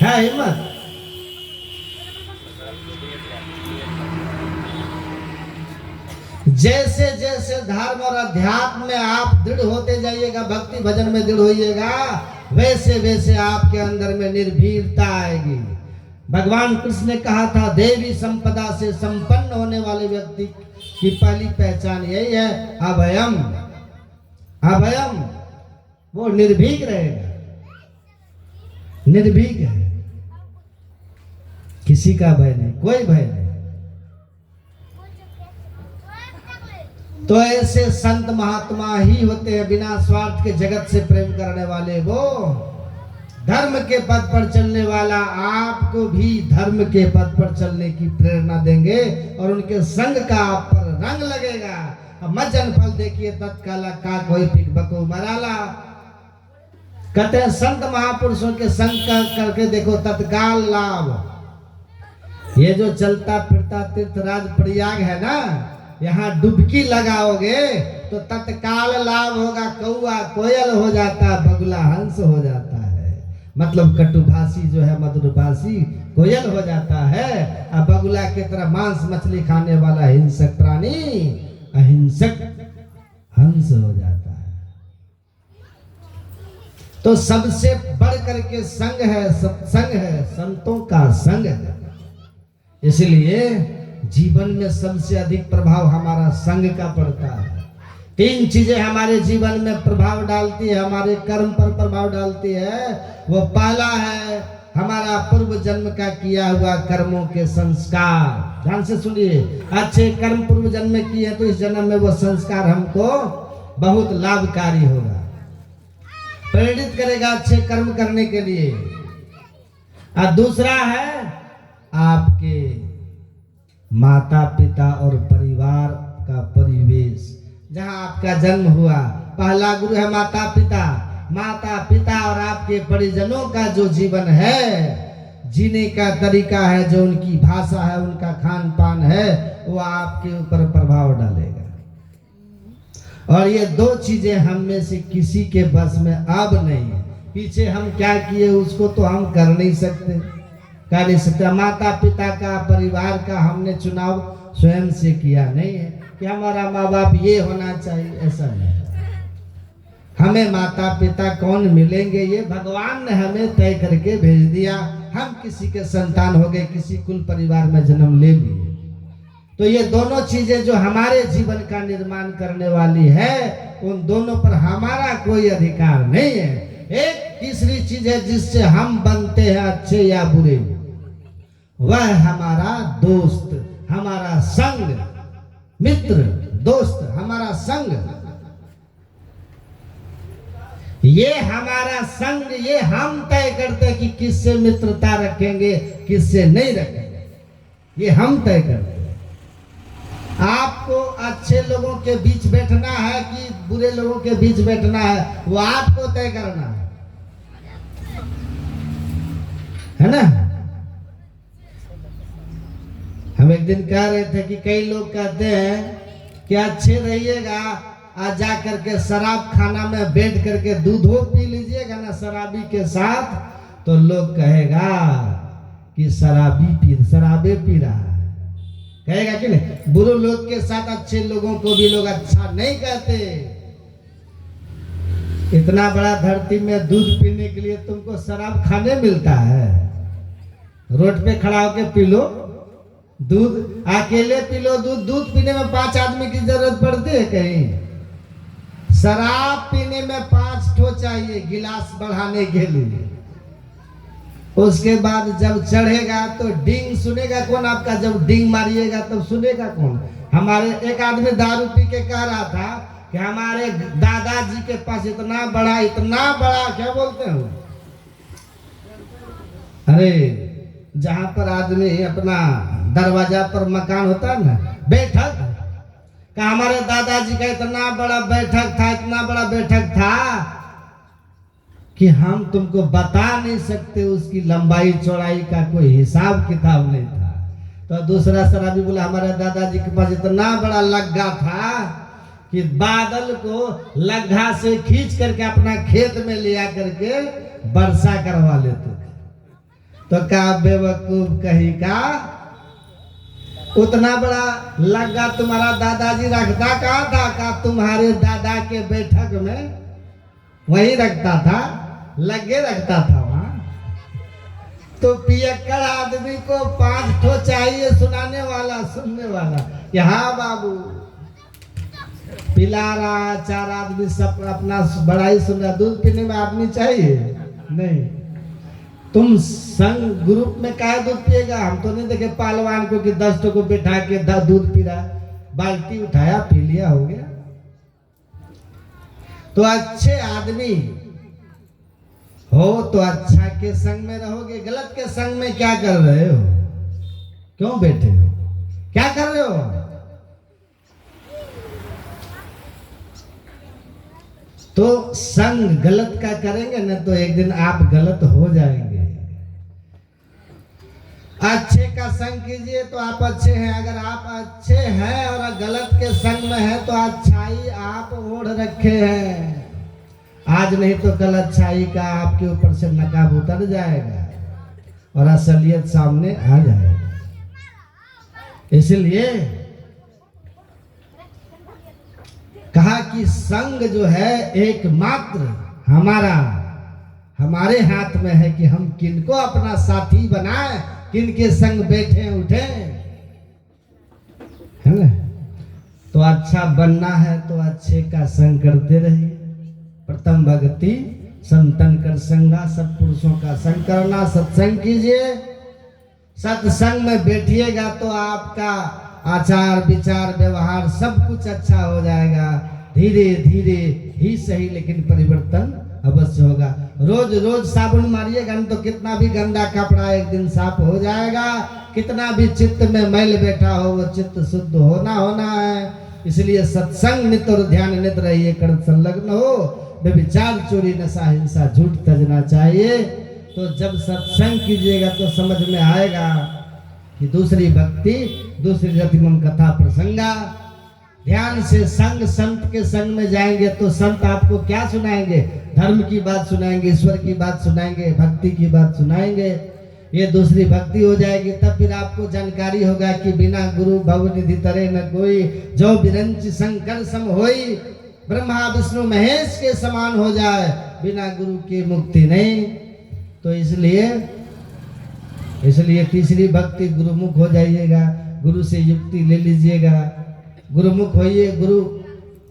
है हिम्मत? जैसे जैसे धर्म और अध्यात्म में आप दृढ़ होते जाइएगा, भक्ति भजन में दृढ़ होइएगा, वैसे वैसे आपके अंदर में निर्भीकता आएगी। भगवान कृष्ण ने कहा था, देवी संपदा से संपन्न होने वाले व्यक्ति की पहली पहचान यही है, अभयम। अभयम, वो निर्भीक रहेगा, निर्भीक है, किसी का भय नहीं, कोई भय नहीं। तो ऐसे संत महात्मा ही होते हैं, बिना स्वार्थ के जगत से प्रेम करने वाले। वो धर्म के पद पर चलने वाला आपको भी धर्म के पद पर चलने की प्रेरणा देंगे और उनके संग का आप पर रंग लगेगा। अब मज्जन फल देखिए तत्काला का कोई पिक बको मराला। कहते हैं संत महापुरुषों के संग करके देखो तत्काल लाभ। ये जो चलता फिरता तीर्थराज प्रयाग है ना, यहाँ डुबकी लगाओगे तो तत्काल लाभ होगा। कौआ कोयल हो जाता है, बगुला हंस हो जाता है। मतलब कटुभाषी जो है मधुरभाषी कोयल हो जाता है, और बगुला की तरह मांस मछली खाने वाला हिंसक प्राणी अहिंसक हंस हो जाता है। तो सबसे बढ़ करके संग है, सत्संग है, संतों का संग है। इसलिए जीवन में सबसे अधिक प्रभाव हमारा संग का पड़ता है। तीन चीजें हमारे जीवन में प्रभाव डालती है, हमारे कर्म पर प्रभाव डालती है। वो पहला है हमारा पूर्व जन्म का किया हुआ कर्मों के संस्कार। ध्यान से सुनिए, अच्छे कर्म पूर्व जन्म में किए तो इस जन्म में वो संस्कार हमको बहुत लाभकारी होगा, प्रेरित करेगा अच्छे कर्म करने के लिए। और दूसरा है आपके माता पिता और परिवार का परिवेश, जहां आपका जन्म हुआ। पहला गुरु है माता पिता। माता पिता और आपके परिजनों का जो जीवन है, जीने का तरीका है, जो उनकी भाषा है, उनका खान पान है, वो आपके ऊपर प्रभाव डालेगा। और ये दो चीजें हम में से किसी के बस में अब नहीं है। पीछे हम क्या किए उसको तो हम कर नहीं सकते, कर नहीं सकते। माता पिता का, परिवार का हमने चुनाव स्वयं से किया नहीं है कि हमारा माँ बाप ये होना चाहिए, ऐसा नहीं। हमें माता पिता कौन मिलेंगे ये भगवान ने हमें तय करके भेज दिया। हम किसी के संतान हो गए, किसी कुल परिवार में जन्म ले लिए। तो ये दोनों चीजें जो हमारे जीवन का निर्माण करने वाली है, उन दोनों पर हमारा कोई अधिकार नहीं है। एक तीसरी चीज है जिससे हम बनते हैं अच्छे या बुरे, वह हमारा दोस्त, हमारा संग, मित्र, दोस्त, हमारा संग। ये हमारा संग, ये हम तय करते हैं कि किससे मित्रता रखेंगे, किससे नहीं रखेंगे, ये हम तय करते हैं। आपको अच्छे लोगों के बीच बैठना है कि बुरे लोगों के बीच बैठना है, वो आपको तय करना है ना। हम एक दिन कह रहे थे कि कई लोग कहते हैं कि अच्छे रहिएगा, आज जा करके शराब खाना में बैठ करके दूधो पी लीजिएगा ना शराबी के साथ, तो लोग कहेगा कि शराबे पी रहा है, कहेगा कि नहीं। बुरे लोग के साथ अच्छे लोगों को भी लोग अच्छा नहीं कहते। इतना बड़ा धरती में दूध पीने के लिए तुमको शराब खाने मिलता है, रोड पे खड़ा होके पी लो दूध, अकेले पी लो दूध। दूध पीने में 5 आदमी की जरूरत पड़ती है कहीं? शराब पीने में 5 ठो चाहिए गिलास बढ़ाने के लिए। उसके बाद जब चढ़ेगा तो डिंग सुनेगा कौन आपका? जब डिंग मारिएगा तब सुनेगा कौन? हमारे एक आदमी दारू पी के कह रहा था कि हमारे दादाजी के पास इतना बड़ा क्या बोलते हैं, अरे जहां पर आदमी अपना दरवाजा पर मकान होता है ना, बैठक का, हमारे दादाजी का इतना बड़ा बैठक था कि हम तुमको बता नहीं सकते, उसकी लंबाई चौड़ाई का कोई हिसाब किताब नहीं था। तो दूसरा शराबी बोला हमारे दादाजी के पास इतना बड़ा लग्गा था कि बादल को लग्गा से खींच करके अपना खेत में लिया करके वर्षा करवा लेते थे। तो का बेवकूफ कहीं का, उतना बड़ा लग्गा तुम्हारा दादाजी रखता कहाँ था? का तुम्हारे दादा के बैठक में वहीं रखता था, लगे रखता था वहां। तो पियक्कड़ आदमी को 5 ठो चाहिए सुनाने वाला, सुनने वाला कि हाँ बाबू पिला रहा, 4 आदमी सब अपना बड़ा ही सुन रहा। दूध पीने में आदमी चाहिए नहीं। तुम संग ग्रुप में काहे दूध पिएगा? हम तो नहीं देखे पहलवान को कि 10 ठो को बैठा के दूध पी रहा, बाल्टी उठाया पी लिया, हो गया। तो अच्छे आदमी हो तो अच्छा के संग में रहोगे, गलत के संग में क्या कर रहे हो? क्यों बैठे हो? क्या कर रहे हो? तो संग गलत का करेंगे ना तो एक दिन आप गलत हो जाएंगे। अच्छे का संग कीजिए तो आप अच्छे हैं। अगर आप अच्छे हैं और गलत के संग में हैं तो अच्छाई आप ओढ़ रखे हैं। आज नहीं तो कल अच्छाई का आपके ऊपर से नकाब उतर जाएगा और असलियत सामने आ जाएगा। इसलिए कहा कि संग जो है एकमात्र हमारे हाथ में है कि हम किनको अपना साथी बनाएं, किनके संग बैठे उठे, है ना। तो अच्छा बनना है तो अच्छे का संग करते रहिए। प्रथम भक्ति संतन कर संगा, सत्पुरुषों का संग करना, सत्संग कीजिए। सत्संग में बैठिएगा तो आपका आचार विचार व्यवहार सब कुछ अच्छा हो जाएगा। धीरे धीरे ही सही लेकिन परिवर्तन अवश्य होगा। रोज रोज साबुन मारिएगा तो कितना भी गंदा कपड़ा एक दिन साफ हो जाएगा। कितना भी चित्त में मैल बैठा हो वो चित्त शुद्ध होना है। इसलिए सत्संग नित और ध्यान नित रहिए, कर संलग्न हो। व्यभिचार चोरी नशा हिंसा झूठ तजना चाहिए। तो जब सत्संग कीजिएगा तो समझ में आएगा कि दूसरी भक्ति, दूसरी रतिमन कथा प्रसंगा। ध्यान से संग संत के संग में जाएंगे तो संत आपको क्या सुनाएंगे? धर्म की बात सुनाएंगे, ईश्वर की बात सुनाएंगे, भक्ति की बात सुनाएंगे। ये दूसरी भक्ति हो जाएगी। तब फिर आपको जानकारी होगा कि बिना गुरु भव निधि तरे न कोई, जो बिरंच शंकर सम होई, ब्रह्मा विष्णु महेश के समान हो जाए, बिना गुरु की मुक्ति नहीं। तो इसलिए तीसरी भक्ति गुरुमुख हो जाइएगा। गुरु से युक्ति ले लीजिएगा, गुरुमुख होइए। गुरु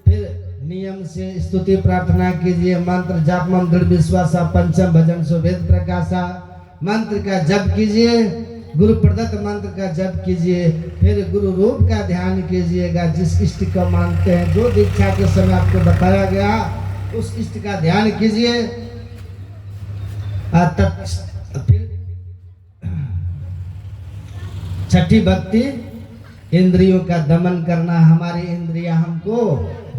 फिर नियम से स्तुति प्रार्थना कीजिए। मंत्र जाप मम दृढ़ विश्वास, पंचम भजन सो वेद प्रकाशा। मंत्र का जप कीजिए, गुरु प्रदत्त मंत्र का जप कीजिए। फिर गुरु रूप का ध्यान कीजिएगा। जिस इष्ट को मानते हैं, जो दीक्षा के समय आपको बताया गया उस इष्ट का ध्यान कीजिए। फिर छठी भक्ति इंद्रियों का दमन करना। हमारी इंद्रियां हमको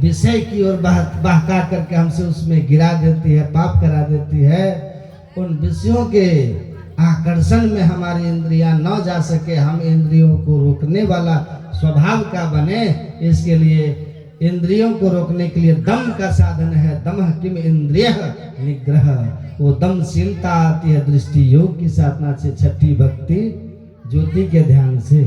विषय की ओर बहका करके हमसे उसमें गिरा देती है, पाप करा देती है। उन विषयों के आकर्षण में हमारी इंद्रियां न जा सके, हम इंद्रियों को रोकने वाला स्वभाव का बने। इसके लिए इंद्रियों को रोकने के लिए दम का साधन है। दम किम इंद्रिय निग्रह, वो दमशीलता आती है दृष्टि योग की साधना से। छठी भक्ति ज्योति के ध्यान से।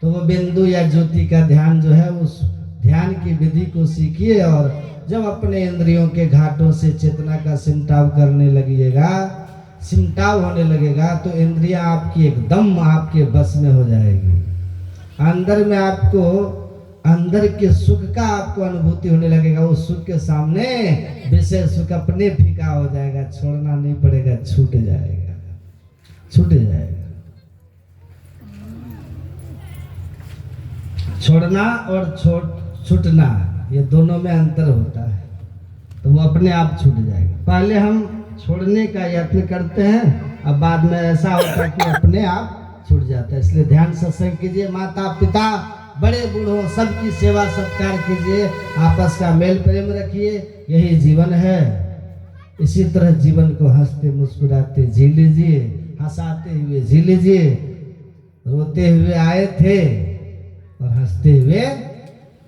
तो वो बिंदु या ज्योति का ध्यान जो है उस ध्यान की विधि को सीखिए। और जब अपने इंद्रियों के घाटों से चेतना का सिमटाव करने लगिएगा, सिमटाव होने लगेगा, तो इंद्रियां आपकी एकदम आपके बस में हो जाएगी। अंदर में आपको अंदर के सुख का आपको अनुभूति होने लगेगा। उस सुख के सामने विषय सुख अपने फीका हो जाएगा, छोड़ना नहीं पड़ेगा, छूट जाएगा, छूट जाएगा। छोड़ना और छूटना ये दोनों में अंतर होता है। तो वो अपने आप छूट जाएगा। पहले हम छोड़ने का यत्न करते हैं, अब बाद में ऐसा होता है कि अपने आप छूट जाता है। इसलिए ध्यान सत्संग कीजिए। माता पिता बड़े बूढ़ों सबकी सेवा सत्कार कीजिए। आपस का मेल प्रेम रखिए, यही जीवन है। इसी तरह जीवन को हंसते मुस्कुराते जी लीजिए, हंसाते हुए जी लीजिए। रोते हुए आए थे और हंसते हुए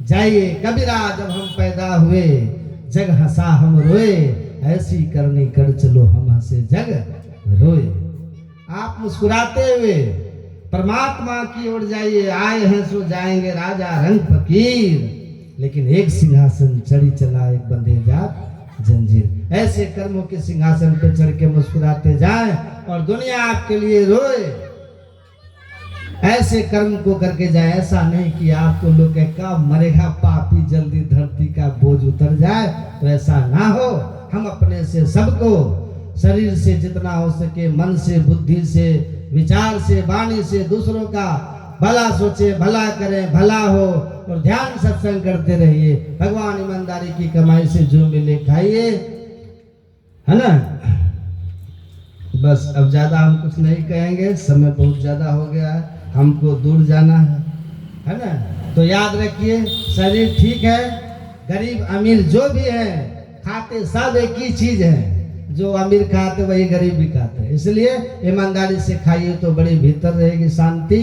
जाइए। कबीरा जब हम पैदा हुए, जग हंसा हम रोए, ऐसी करनी कर चलो हम हंसे जग रोए। आप मुस्कुराते हुए परमात्मा की ओर जाइए, आए हैं सो जाएंगे राजा रंग फकीर, लेकिन एक सिंहासन चढ़ी चला एक बंधे जात जंजीर। ऐसे कर्मों के सिंहासन पे चढ़ के मुस्कुराते जाएं और दुनिया आपके लिए रोए। ऐसे कर्म को करके जाए, ऐसा नहीं कि आपको लोग कब मरेगा पापी जल्दी धरती का बोझ उतर जाए, तो ऐसा ना हो। हम अपने से सबको शरीर से जितना हो सके, मन से, बुद्धि से, विचार से, वाणी से दूसरों का भला सोचे, भला करें, भला हो और ध्यान सत्संग करते रहिए। भगवान ईमानदारी की कमाई से जो मिले खाइए, है ना। बस अब ज्यादा हम कुछ नहीं कहेंगे, समय बहुत ज्यादा हो गया है, हमको दूर जाना है ना। तो याद रखिए, शरीर ठीक है, गरीब अमीर जो भी है खाते सब एक ही चीज है, जो अमीर खाते वही गरीब भी खाते हैं। इसलिए ईमानदारी से खाइए तो बड़ी भीतर रहेगी शांति।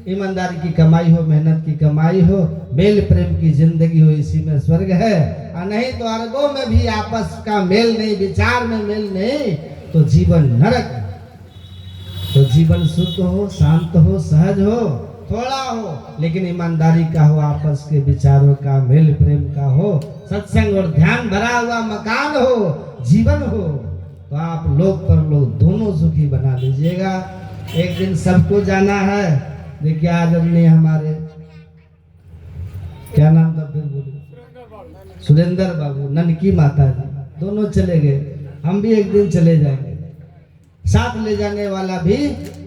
ईमानदारी की कमाई हो, मेहनत की कमाई हो, मेल प्रेम की जिंदगी हो, इसी में स्वर्ग है। और नहीं तो अर्गों में भी आपस का मेल नहीं, विचार में मेल नहीं, तो जीवन नरक। तो जीवन शुद्ध हो, शांत हो, सहज हो, थोड़ा हो, लेकिन ईमानदारी का हो, आपस के विचारों का, मेल प्रेम का हो, सत्संग और ध्यान भरा हुआ मकान हो, जीवन हो, तो आप लोग पर लोग दोनों सुखी बना लीजिएगा। एक दिन सबको जाना है। देखिए आज हमने हमारे क्या नाम था फिर बोले, सुरेंद्र बाबू, ननकी माता जी, दोनों चले गए। हम भी एक दिन चले जाएंगे। साथ ले जाने वाला भी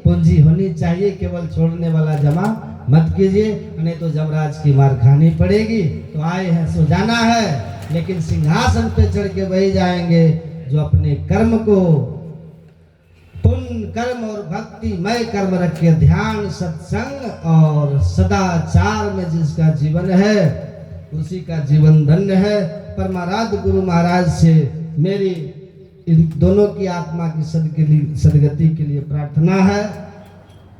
पूंजी होनी चाहिए, केवल छोड़ने वाला जमा मत कीजिए, नहीं तो जमराज की मार खानी पड़ेगी। तो आए हैं सो जाना है, लेकिन सिंहासन पे चढ़ के वही जाएंगे जो अपने कर्म को पुण्य कर्म और भक्तिमय कर्म रखे, ध्यान, सत्संग और सदाचार में जिसका जीवन है उसी का जीवन धन्य है। परमाराध्य गुरु महाराज से मेरी इन दोनों की आत्मा की सदगति के लिए प्रार्थना है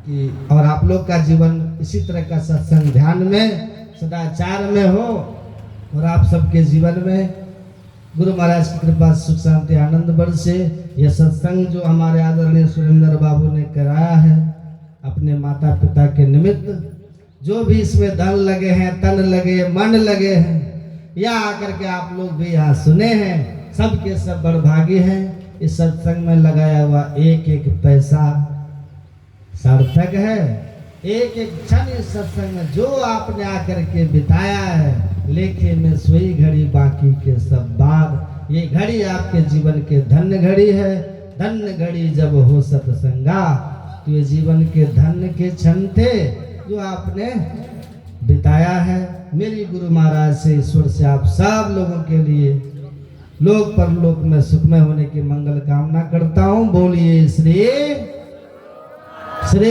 कि और आप लोग का जीवन इसी तरह का सत्संग ध्यान में, सदाचार में हो और आप सबके जीवन में गुरु महाराज की कृपा, सुख, शांति, आनंद बरसे। यह सत्संग जो हमारे आदरणीय सुरेंद्र बाबू ने कराया है अपने माता पिता के निमित्त, जो भी इसमें धन लगे हैं, तन लगे, मन लगे हैं, या आकर के आप लोग भी यहाँ सुने हैं, सबके सब बड़भागी हैं। इस सत्संग में लगाया हुआ एक एक पैसा सार्थक है। एक एक क्षण इस सत्संग में जो आपने आकर के बिताया है, लेखे में सोई घड़ी बाकी के सब बाद। ये घड़ी आपके जीवन के धन्य घड़ी है। धन्य घड़ी जब हो सत्संगा, तो ये जीवन के धन्य के क्षण थे जो आपने बिताया है। मेरी गुरु महाराज से, ईश्वर से आप सब लोगों के लिए लोक परलोक में सुखमय होने की मंगल कामना करता हूँ। बोलिए श्री श्री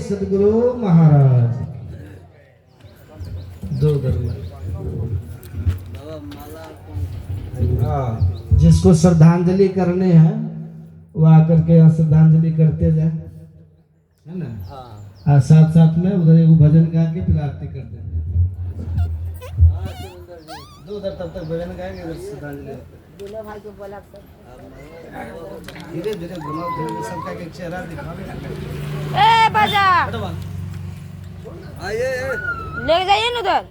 सद्गुरु महाराज। दो जिसको श्रद्धांजलि करने हैं वो आकर के यहाँ श्रद्धांजलि करते जाए, है ना। हाँ, साथ साथ में उधर एक भजन गा के फिर आरती कर देते। उधर तब तक भजन गाएंगे, उधर श्रद्धांजलि। भाई को बोला धीरे धीरे घुमाओ, धीरे सबका एक चेहरा दिखाओ। ए बजा, आइए ले जाइए ना उधर।